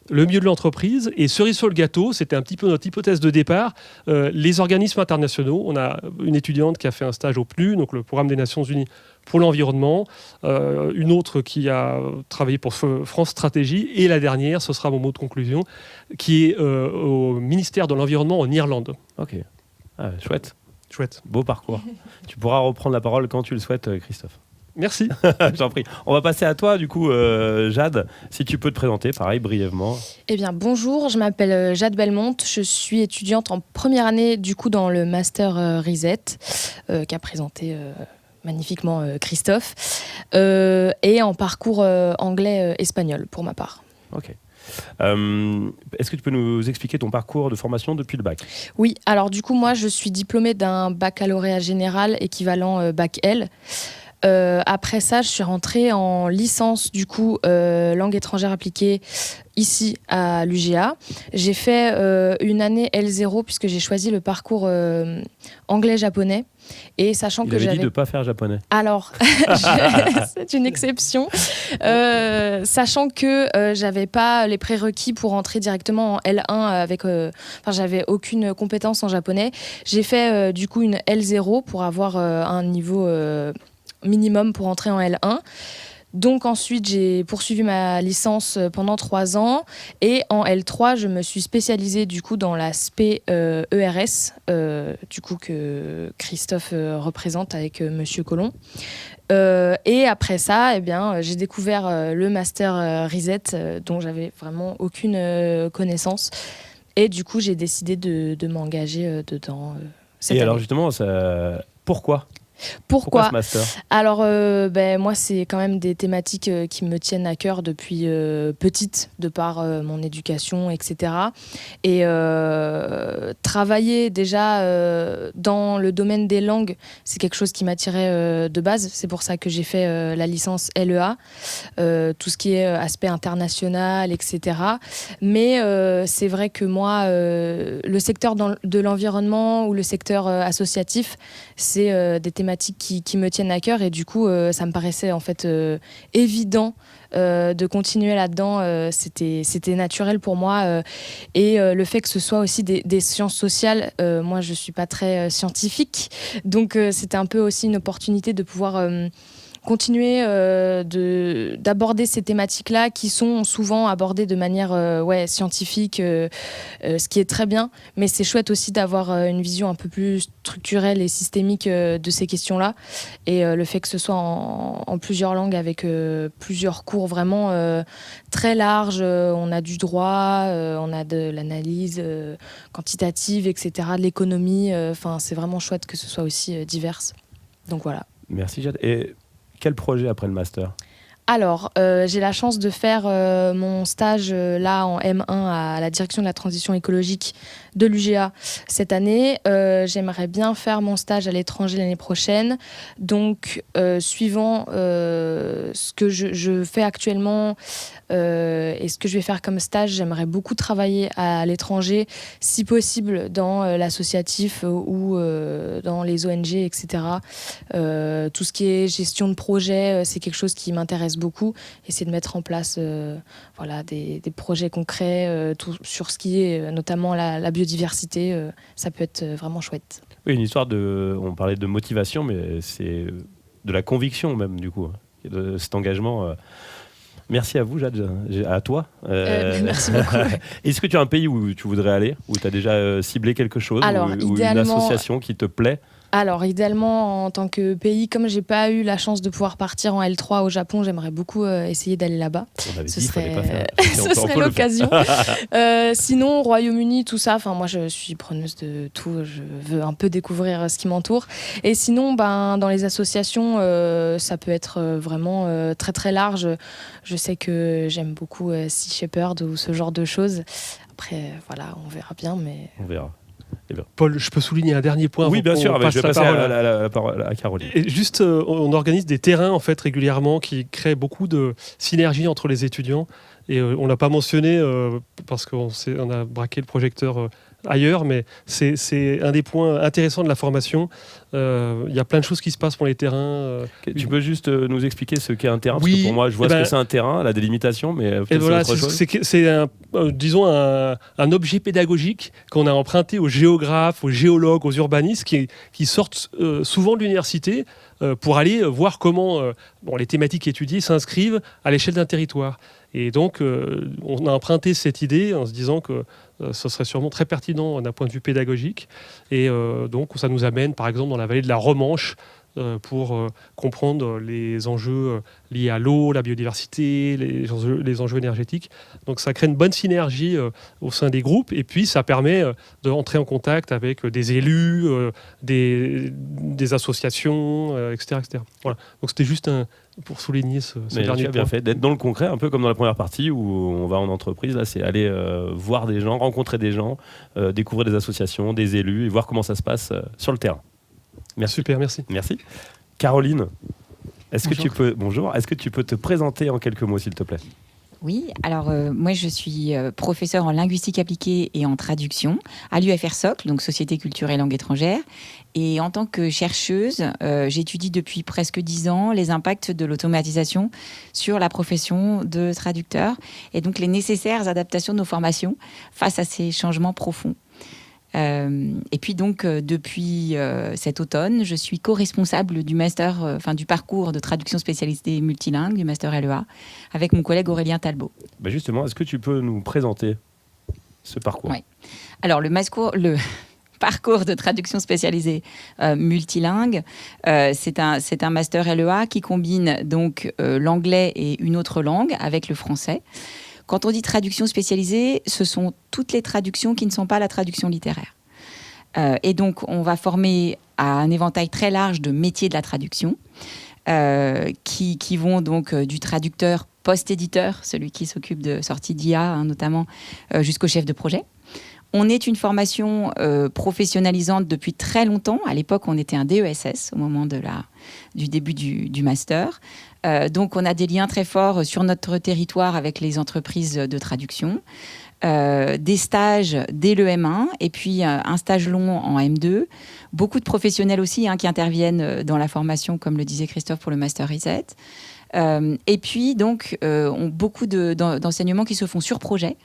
le milieu de l'entreprise et cerise sur le gâteau, c'était un petit peu notre hypothèse de départ, les organismes internationaux. On a une étudiante qui a fait un stage au PNU, donc le Programme des Nations Unies pour l'environnement, une autre qui a travaillé pour France Stratégie, et la dernière, ce sera mon mot de conclusion, qui est au ministère de l'Environnement en Irlande. Ok, chouette. Chouette. Beau parcours. Tu pourras reprendre la parole quand tu le souhaites, Christophe. Merci. J'en prie. On va passer à toi, du coup, Jade. Si tu peux te présenter, pareil, brièvement. Eh bien, bonjour, je m'appelle Jade Belmonte. Je suis étudiante en première année, du coup, dans le master RISET, qu'a présenté magnifiquement Christophe, et en parcours anglais-espagnol, pour ma part. Ok. Est-ce que tu peux nous expliquer ton parcours de formation depuis le bac ? Oui, alors du coup, moi, je suis diplômée d'un baccalauréat général équivalent bac L. Après ça, je suis rentrée en licence, du coup, langue étrangère appliquée, ici à l'UGA. J'ai fait une année L0 puisque j'ai choisi le parcours anglais-japonais. Et sachant Il que avait j'avais dit de ne pas faire japonais. Alors, c'est une exception. Sachant que j'avais pas les prérequis pour entrer directement en L1 avec. Enfin, j'avais aucune compétence en japonais. J'ai fait du coup une L0 pour avoir un niveau minimum pour entrer en L1. Donc ensuite, j'ai poursuivi ma licence pendant 3 ans et en L3, je me suis spécialisée du coup dans l'aspect ERS, du coup que Christophe représente avec Monsieur Collomb. Et après ça, eh bien, j'ai découvert le master RISET dont j'avais vraiment aucune connaissance. Et du coup, j'ai décidé de m'engager dedans cette Et année. alors justement, pourquoi ce master ? Alors, moi, c'est quand même des thématiques qui me tiennent à cœur depuis petite, de par mon éducation, etc. Et travailler déjà dans le domaine des langues, c'est quelque chose qui m'attirait de base. C'est pour ça que j'ai fait la licence LEA, tout ce qui est aspect international, etc. Mais c'est vrai que moi, le secteur de l'environnement ou le secteur associatif, c'est des thématiques qui me tiennent à cœur et du coup ça me paraissait en fait évident de continuer là-dedans, c'était naturel pour moi et le fait que ce soit aussi des sciences sociales, moi je suis pas très scientifique, donc c'était un peu aussi une opportunité de pouvoir continuer d'aborder ces thématiques-là qui sont souvent abordées de manière scientifique, ce qui est très bien, mais c'est chouette aussi d'avoir une vision un peu plus structurelle et systémique de ces questions-là. Et le fait que ce soit en plusieurs langues avec plusieurs cours vraiment très larges, on a du droit, on a de l'analyse quantitative, etc., de l'économie, c'est vraiment chouette que ce soit aussi divers. Donc voilà. Merci Jade. Et quel projet après le master ? Alors, j'ai la chance de faire mon stage là en M1 à la direction de la transition écologique de l'UGA cette année. J'aimerais bien faire mon stage à l'étranger l'année prochaine. Donc, suivant ce que je fais actuellement et ce que je vais faire comme stage, j'aimerais beaucoup travailler à l'étranger, si possible dans l'associatif ou dans les ONG, etc. Tout ce qui est gestion de projet, c'est quelque chose qui m'intéresse beaucoup. Essayer de mettre en place des projets concrets sur ce qui est notamment la biodiversité, ça peut être vraiment chouette. Oui, une histoire on parlait de motivation, mais c'est de la conviction même du coup, de cet engagement. Merci à vous, Jade, à toi. Merci beaucoup. Est-ce que tu as un pays où tu voudrais aller, où tu as déjà ciblé quelque chose, ou une association qui te plaît ? Alors, idéalement, en tant que pays, comme j'ai pas eu la chance de pouvoir partir en L3 au Japon, j'aimerais beaucoup essayer d'aller là-bas. On avait Ce dit qu'il fallait pas faire. ce serait l'occasion. Sinon, Royaume-Uni, tout ça, moi je suis preneuse de tout, je veux un peu découvrir ce qui m'entoure. Et sinon, dans les associations, ça peut être vraiment très très large. Je sais que j'aime beaucoup Sea Shepherd ou ce genre de choses. Après, voilà, on verra bien, mais... On verra. Paul, je peux souligner un dernier point. Oui, avant bien qu'on sûr, passe je vais la passer parole la parole à Caroline. Et juste, on organise des terrains en fait régulièrement qui créent beaucoup de synergie entre les étudiants. Et on l'a pas mentionné parce qu'on a braqué le projecteur ailleurs, mais c'est un des points intéressants de la formation. Il y a plein de choses qui se passent pour les terrains. Tu peux juste nous expliquer ce qu'est un terrain, parce Oui, que pour moi, je vois ce que c'est un terrain, la délimitation, mais Et peut-être voilà, c'est autre chose. c'est disons un objet pédagogique qu'on a emprunté aux géographes, aux géologues, aux urbanistes qui sortent souvent de l'université pour aller voir comment les thématiques étudiées s'inscrivent à l'échelle d'un territoire. Et donc, on a emprunté cette idée en se disant que ce serait sûrement très pertinent d'un point de vue pédagogique. Et donc, ça nous amène, par exemple, dans la vallée de la Romanche, pour comprendre les enjeux liés à l'eau, la biodiversité, les enjeux énergétiques. Donc ça crée une bonne synergie au sein des groupes et puis ça permet d'entrer en contact avec des élus, des associations, etc., etc. Voilà. Donc c'était juste pour souligner ce dernier tu as bien point. fait d'être dans le concret, un peu comme dans la première partie où on va en entreprise. Là, c'est aller voir des gens, rencontrer des gens, découvrir des associations, des élus et voir comment ça se passe sur le terrain. Merci. Super, merci. Merci. Caroline, est-ce que Bonjour. est-ce que tu peux te présenter en quelques mots, s'il te plaît? Oui, alors moi je suis professeure en linguistique appliquée et en traduction à l'UFR Socle, donc Société Culture et Langue étrangère. Et en tant que chercheuse, j'étudie depuis presque 10 ans les impacts de l'automatisation sur la profession de traducteur et donc les nécessaires adaptations de nos formations face à ces changements profonds. Et puis donc depuis cet automne, je suis co-responsable du master, du parcours de traduction spécialisée multilingue du master LEA avec mon collègue Aurélien Talbot. Justement, est-ce que tu peux nous présenter ce parcours? Oui. Alors le parcours de traduction spécialisée multilingue, c'est un master LEA qui combine donc l'anglais et une autre langue avec le français. Quand on dit traduction spécialisée, ce sont toutes les traductions qui ne sont pas la traduction littéraire. Et donc, on va former à un éventail très large de métiers de la traduction qui vont donc du traducteur post-éditeur, celui qui s'occupe de sortie d'IA notamment, jusqu'au chef de projet. On est une formation professionnalisante depuis très longtemps. À l'époque, on était un DESS au moment du début du master. Donc, on a des liens très forts sur notre territoire avec les entreprises de traduction. Des stages dès le M1 et puis un stage long en M2. Beaucoup de professionnels aussi qui interviennent dans la formation, comme le disait Christophe pour le Master Reset. Et puis, donc, beaucoup d'enseignements qui se font sur projet.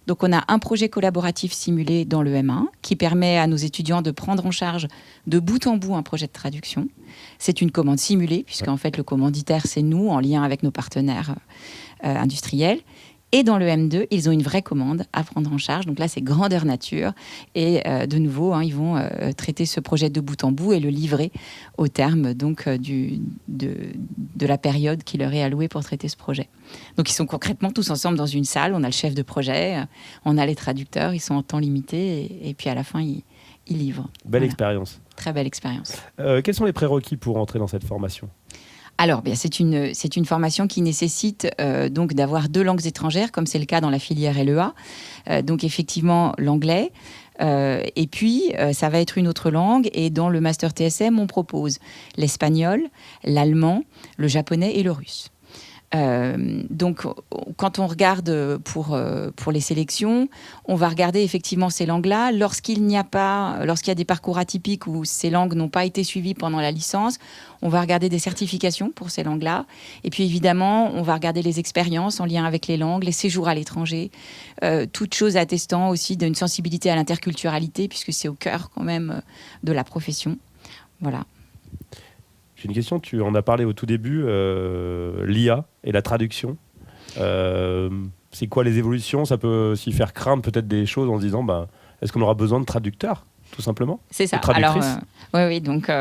Donc, on a un projet collaboratif simulé dans le M1 qui permet à nos étudiants de prendre en charge de bout en bout un projet de traduction. C'est une commande simulée, puisqu'en fait, le commanditaire, c'est nous, en lien avec nos partenaires industriels. Et dans le M2, ils ont une vraie commande à prendre en charge. Donc là, c'est grandeur nature. Et de nouveau, ils vont traiter ce projet de bout en bout et le livrer au terme donc, de la période qui leur est allouée pour traiter ce projet. Donc ils sont concrètement tous ensemble dans une salle. On a le chef de projet, on a les traducteurs, ils sont en temps limité. Et puis à la fin, ils livrent. Belle expérience. Très belle expérience. Quels sont les prérequis pour entrer dans cette formation ? Alors, c'est une formation qui nécessite donc d'avoir 2 langues étrangères, comme c'est le cas dans la filière LEA. Donc, effectivement, l'anglais. Et puis, ça va être une autre langue. Et dans le master TSM, on propose l'espagnol, l'allemand, le japonais et le russe. Donc, quand on regarde pour les sélections, on va regarder effectivement ces langues-là. Lorsqu'il y a des parcours atypiques où ces langues n'ont pas été suivies pendant la licence, on va regarder des certifications pour ces langues-là. Et puis évidemment, on va regarder les expériences en lien avec les langues, les séjours à l'étranger, toutes choses attestant aussi d'une sensibilité à l'interculturalité, puisque c'est au cœur quand même de la profession. Voilà. J'ai une question, tu en as parlé au tout début, l'IA et la traduction. C'est quoi les évolutions ? Ça peut aussi faire craindre peut-être des choses en se disant, est-ce qu'on aura besoin de traducteurs ? tout simplement. C'est ça. Traductrice. Oui, donc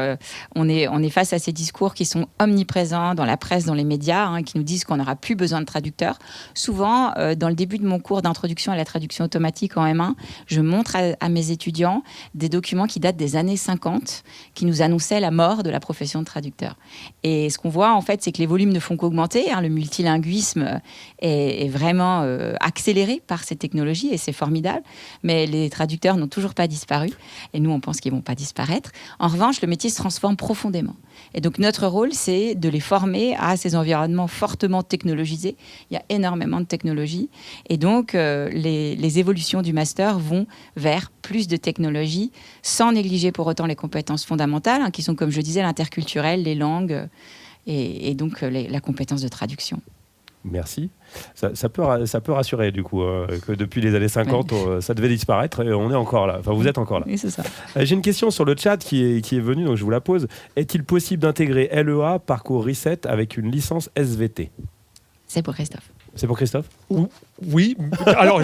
on est face à ces discours qui sont omniprésents dans la presse, dans les médias, qui nous disent qu'on n'aura plus besoin de traducteurs. Souvent, dans le début de mon cours d'introduction à la traduction automatique en M1, je montre à mes étudiants des documents qui datent des années 50, qui nous annonçaient la mort de la profession de traducteur. Et ce qu'on voit, en fait, c'est que les volumes ne font qu'augmenter. Le multilinguisme est vraiment accéléré par ces technologies et c'est formidable. Mais les traducteurs n'ont toujours pas disparu. Et nous, on pense qu'ils ne vont pas disparaître. En revanche, le métier se transforme profondément. Et donc, notre rôle, c'est de les former à ces environnements fortement technologisés. Il y a énormément de technologies. Et donc, les évolutions du master vont vers plus de technologies, sans négliger pour autant les compétences fondamentales, qui sont, comme je disais, l'interculturel, les langues et donc la compétence de traduction. Merci. Ça peut rassurer, du coup, que depuis les années 50, ça devait disparaître et on est encore là. Enfin, vous êtes encore là. Oui, c'est ça. J'ai une question sur le chat qui est venue, donc je vous la pose. Est-il possible d'intégrer LEA, parcours Reset, avec une licence SVT ? C'est pour Christophe. C'est pour Christophe ? Oui, alors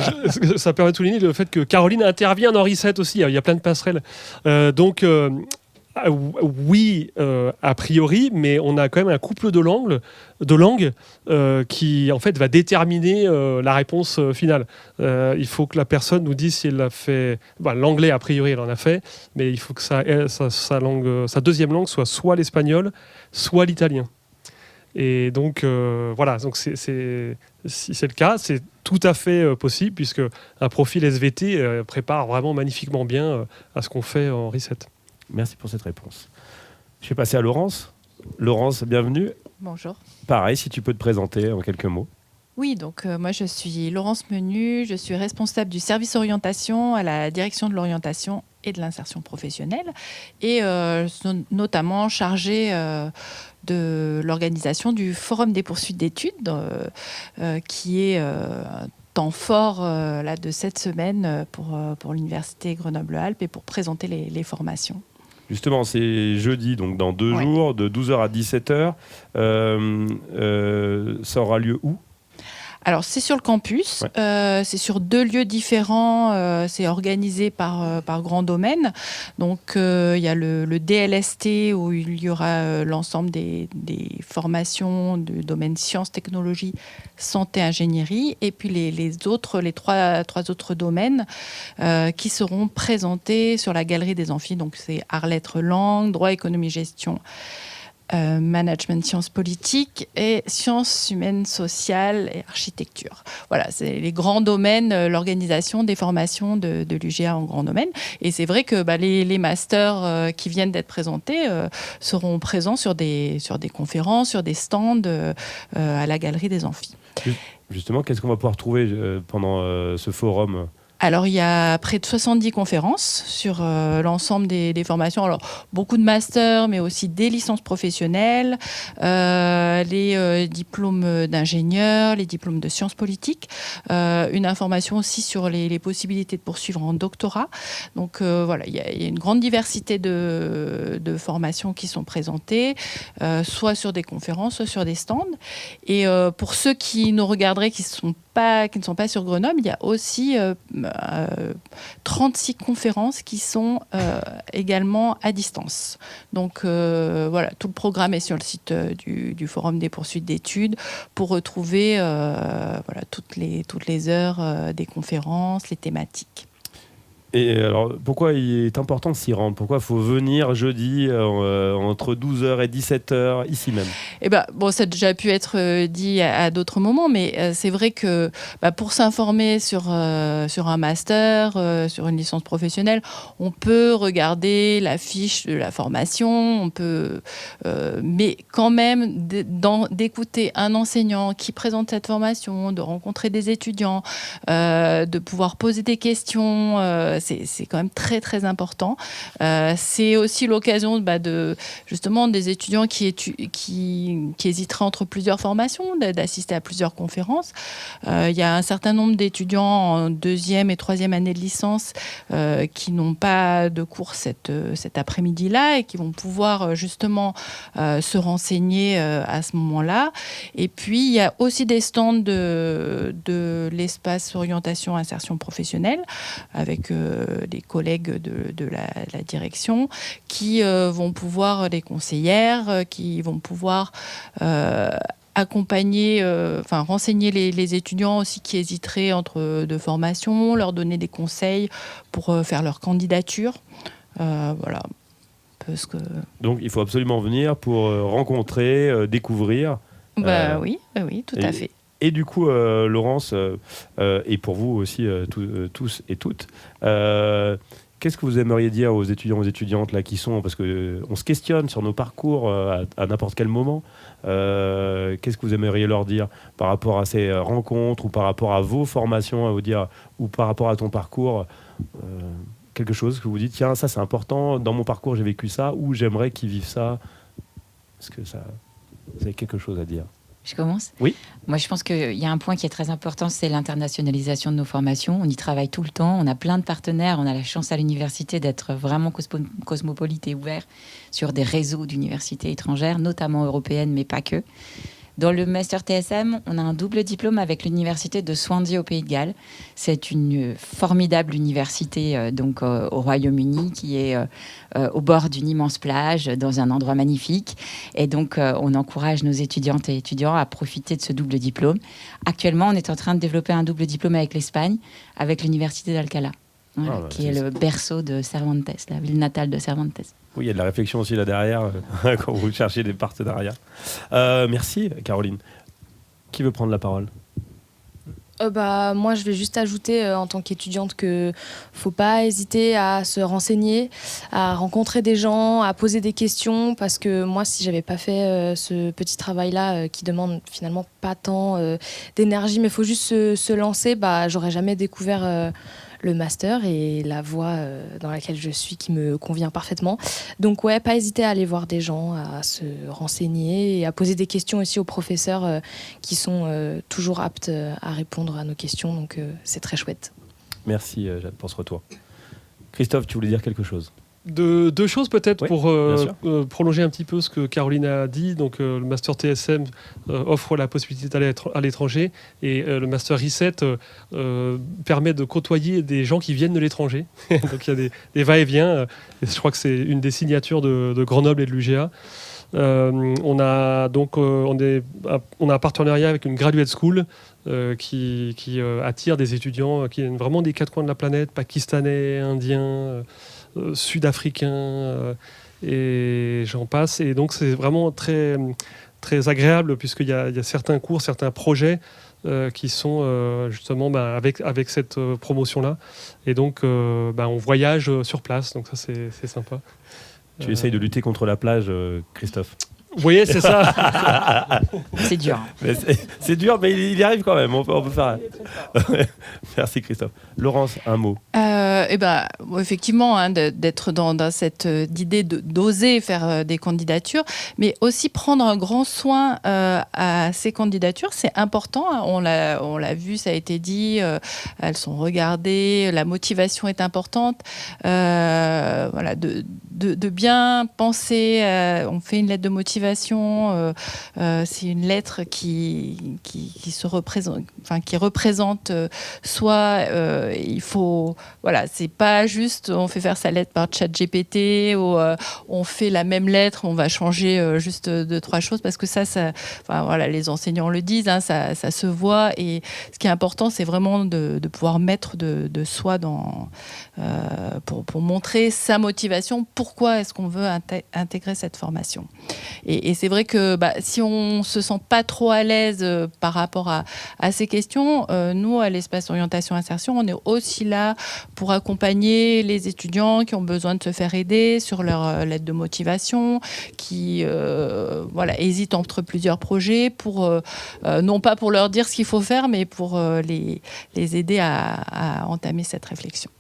ça permet de souligner le fait que Caroline intervient dans Reset aussi, il y a plein de passerelles. Oui, a priori, mais on a quand même un couple de langues qui en fait va déterminer la réponse finale. Il faut que la personne nous dise si elle a fait. L'anglais, a priori, elle en a fait, mais il faut que sa deuxième langue soit l'espagnol, soit l'italien. Et donc, voilà, donc si c'est le cas, c'est tout à fait possible, puisque un profil SVT prépare vraiment magnifiquement bien à ce qu'on fait en Reset. Merci pour cette réponse. Je vais passer à Laurence. Laurence, bienvenue. Bonjour. Pareil, si tu peux te présenter en quelques mots. Oui, donc moi je suis Laurence Menu, je suis responsable du service orientation à la direction de l'orientation et de l'insertion professionnelle et notamment chargée de l'organisation du Forum des poursuites d'études qui est un temps fort là, de cette semaine pour l'Université Grenoble-Alpes et pour présenter les formations. Justement, c'est jeudi, donc dans 2 jours, de 12h à 17h. Ça aura lieu où ? Alors, c'est sur le campus, c'est sur 2 lieux différents, c'est organisé par grand domaine. Donc, il y a le DLST où il y aura l'ensemble des formations du domaine sciences, technologies, santé, ingénierie, et puis les trois autres domaines qui seront présentés sur la galerie des amphis. Donc, c'est arts, lettres, langues, droit, économie, gestion, management, sciences politiques et sciences humaines, sociales et architecture. Voilà, c'est les grands domaines, l'organisation des formations de l'UGA en grand domaine. Et c'est vrai que les masters qui viennent d'être présentés seront présents sur des conférences, sur des stands à la galerie des amphis. Justement, qu'est-ce qu'on va pouvoir trouver pendant ce forum ? Alors, il y a près de 70 conférences sur l'ensemble des formations. Alors, beaucoup de masters, mais aussi des licences professionnelles, les diplômes d'ingénieurs, les diplômes de sciences politiques, une information aussi sur les possibilités de poursuivre en doctorat. Donc, voilà, il y a une grande diversité de formations qui sont présentées, soit sur des conférences, soit sur des stands. Et pour ceux qui nous regarderaient, qui ne sont pas sur Grenoble, il y a aussi 36 conférences qui sont également à distance. Donc voilà, tout le programme est sur le site du Forum des poursuites d'études pour retrouver toutes les heures des conférences, les thématiques. Et alors, pourquoi il est important de s'y rendre ? Pourquoi il faut venir jeudi entre 12h et 17h, ici même ? Ça a déjà pu être dit à d'autres moments, mais c'est vrai que pour s'informer sur un master, sur une licence professionnelle, on peut regarder la fiche de la formation, on peut, mais quand même d'écouter un enseignant qui présente cette formation, de rencontrer des étudiants, de pouvoir poser des questions, c'est quand même très très important. C'est aussi l'occasion justement des étudiants qui hésiteraient entre plusieurs formations, d'assister à plusieurs conférences. Il y a un certain nombre d'étudiants en 2e et 3e année de licence qui n'ont pas de cours cet après-midi-là et qui vont pouvoir justement se renseigner à ce moment-là. Et puis, il y a aussi des stands de l'espace orientation insertion professionnelle avec les collègues de la direction qui vont pouvoir, les conseillères, qui vont pouvoir accompagner, renseigner les étudiants aussi qui hésiteraient entre deux formations, leur donner des conseils pour faire leur candidature. Voilà. Parce que... Donc il faut absolument venir pour rencontrer, découvrir. Oui, tout à fait. Et du coup, Laurence, et pour vous aussi, tous et toutes, qu'est-ce que vous aimeriez dire aux étudiants, aux étudiantes là, qui sont, parce qu'on se questionne sur nos parcours à n'importe quel moment, qu'est-ce que vous aimeriez leur dire par rapport à ces rencontres ou par rapport à vos formations, à vous dire, ou par rapport à ton parcours quelque chose que vous dites, tiens, ça c'est important, dans mon parcours j'ai vécu ça, ou j'aimerais qu'ils vivent ça. Est-ce que vous avez quelque chose à dire? Je commence ? Oui. Moi, je pense qu'il y a un point qui est très important, c'est l'internationalisation de nos formations. On y travaille tout le temps, on a plein de partenaires, on a la chance à l'université d'être vraiment cosmopolite et ouvert sur des réseaux d'universités étrangères, notamment européennes, mais pas que. Dans le Master TSM, on a un double diplôme avec l'université de Swansea au Pays de Galles. C'est une formidable université au Royaume-Uni qui est au bord d'une immense plage, dans un endroit magnifique. Et donc, on encourage nos étudiantes et étudiants à profiter de ce double diplôme. Actuellement, on est en train de développer un double diplôme avec l'Espagne, avec l'université d'Alcalá, qui est le berceau de Cervantes, la ville natale de Cervantes. Oui, il y a de la réflexion aussi là derrière quand vous cherchez des partenariats. Merci, Caroline. Qui veut prendre la parole ? Moi, je vais juste ajouter en tant qu'étudiante que faut pas hésiter à se renseigner, à rencontrer des gens, à poser des questions, parce que moi, si j'avais pas fait ce petit travail-là qui demande finalement pas tant d'énergie, mais faut juste se lancer, j'aurais jamais découvert le master et la voie dans laquelle je suis qui me convient parfaitement. Donc ouais, pas hésiter à aller voir des gens, à se renseigner et à poser des questions aussi aux professeurs qui sont toujours aptes à répondre à nos questions. Donc c'est très chouette. Merci Jade pour ce retour. Christophe, tu voulais dire quelque chose ? Deux choses peut-être, oui, pour prolonger un petit peu ce que Caroline a dit. Donc le Master TSM offre la possibilité d'aller à l'étranger et le Master Reset permet de côtoyer des gens qui viennent de l'étranger. Donc il y a des va-et-vient. Et je crois que c'est une des signatures de Grenoble et de l'UGA. On a un partenariat avec une graduate school qui attire des étudiants qui viennent vraiment des quatre coins de la planète, pakistanais, indiens, sud-africains et j'en passe. Et donc c'est vraiment très, très agréable puisqu'il y a certains cours, certains projets qui sont justement avec cette promotion-là. Et donc on voyage sur place, donc ça c'est sympa. Tu essayes de lutter contre la plage, Christophe. Vous voyez, c'est ça. C'est dur. C'est dur, mais il y arrive quand même. On peut faire. Merci Christophe. Laurence, un mot. Effectivement, d'être dans cette idée d'oser faire des candidatures, mais aussi prendre un grand soin à ces candidatures, c'est important. On l'a vu, ça a été dit. Elles sont regardées. La motivation est importante. De bien penser. On fait une lettre de motivation. C'est une lettre qui représente soit il faut, c'est pas juste on fait faire sa lettre par ChatGPT ou on fait la même lettre, on va changer juste 2-3 choses parce que ça les enseignants le disent, ça se voit, et ce qui est important c'est vraiment de pouvoir mettre de soi pour montrer sa motivation, pourquoi est-ce qu'on veut intégrer cette formation. Et c'est vrai que si on se sent pas trop à l'aise par rapport à ces questions, nous à l'Espace Orientation Insertion, on est aussi là pour accompagner les étudiants qui ont besoin de se faire aider sur leur lettre de motivation, qui hésitent entre plusieurs projets, non pas pour leur dire ce qu'il faut faire, mais pour les aider à entamer cette réflexion.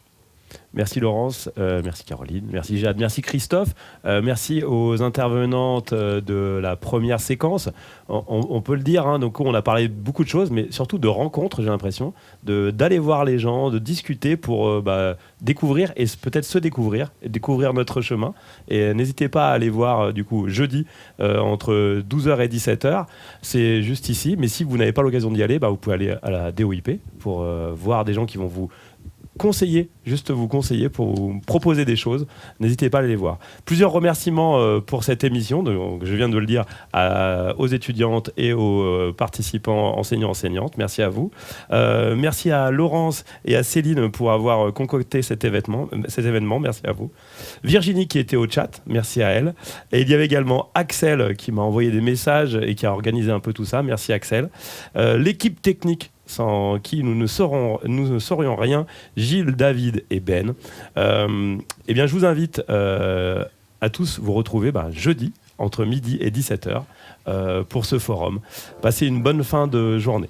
Merci Laurence, merci Caroline, merci Jade, merci Christophe, merci aux intervenantes de la première séquence. On peut le dire, donc on a parlé de beaucoup de choses, mais surtout de rencontres, j'ai l'impression, d'aller voir les gens, de discuter pour découvrir et peut-être se découvrir, et découvrir notre chemin. Et n'hésitez pas à aller voir du coup jeudi entre 12h et 17h, c'est juste ici. Mais si vous n'avez pas l'occasion d'y aller, vous pouvez aller à la DOIP pour voir des gens qui vont vous conseiller, juste vous conseiller pour vous proposer des choses. N'hésitez pas à aller les voir. Plusieurs remerciements pour cette émission, donc, je viens de le dire, aux étudiantes et aux participants enseignants-enseignantes. Merci à vous. Merci à Laurence et à Céline pour avoir concocté cet événement. Merci à vous. Virginie qui était au chat, merci à elle. Et il y avait également Axel qui m'a envoyé des messages et qui a organisé un peu tout ça. Merci Axel. L'équipe technique sans qui nous ne saurions rien, Gilles, David et Ben. Eh bien, je vous invite à tous vous retrouver jeudi entre midi et 17h pour ce forum. Passez une bonne fin de journée.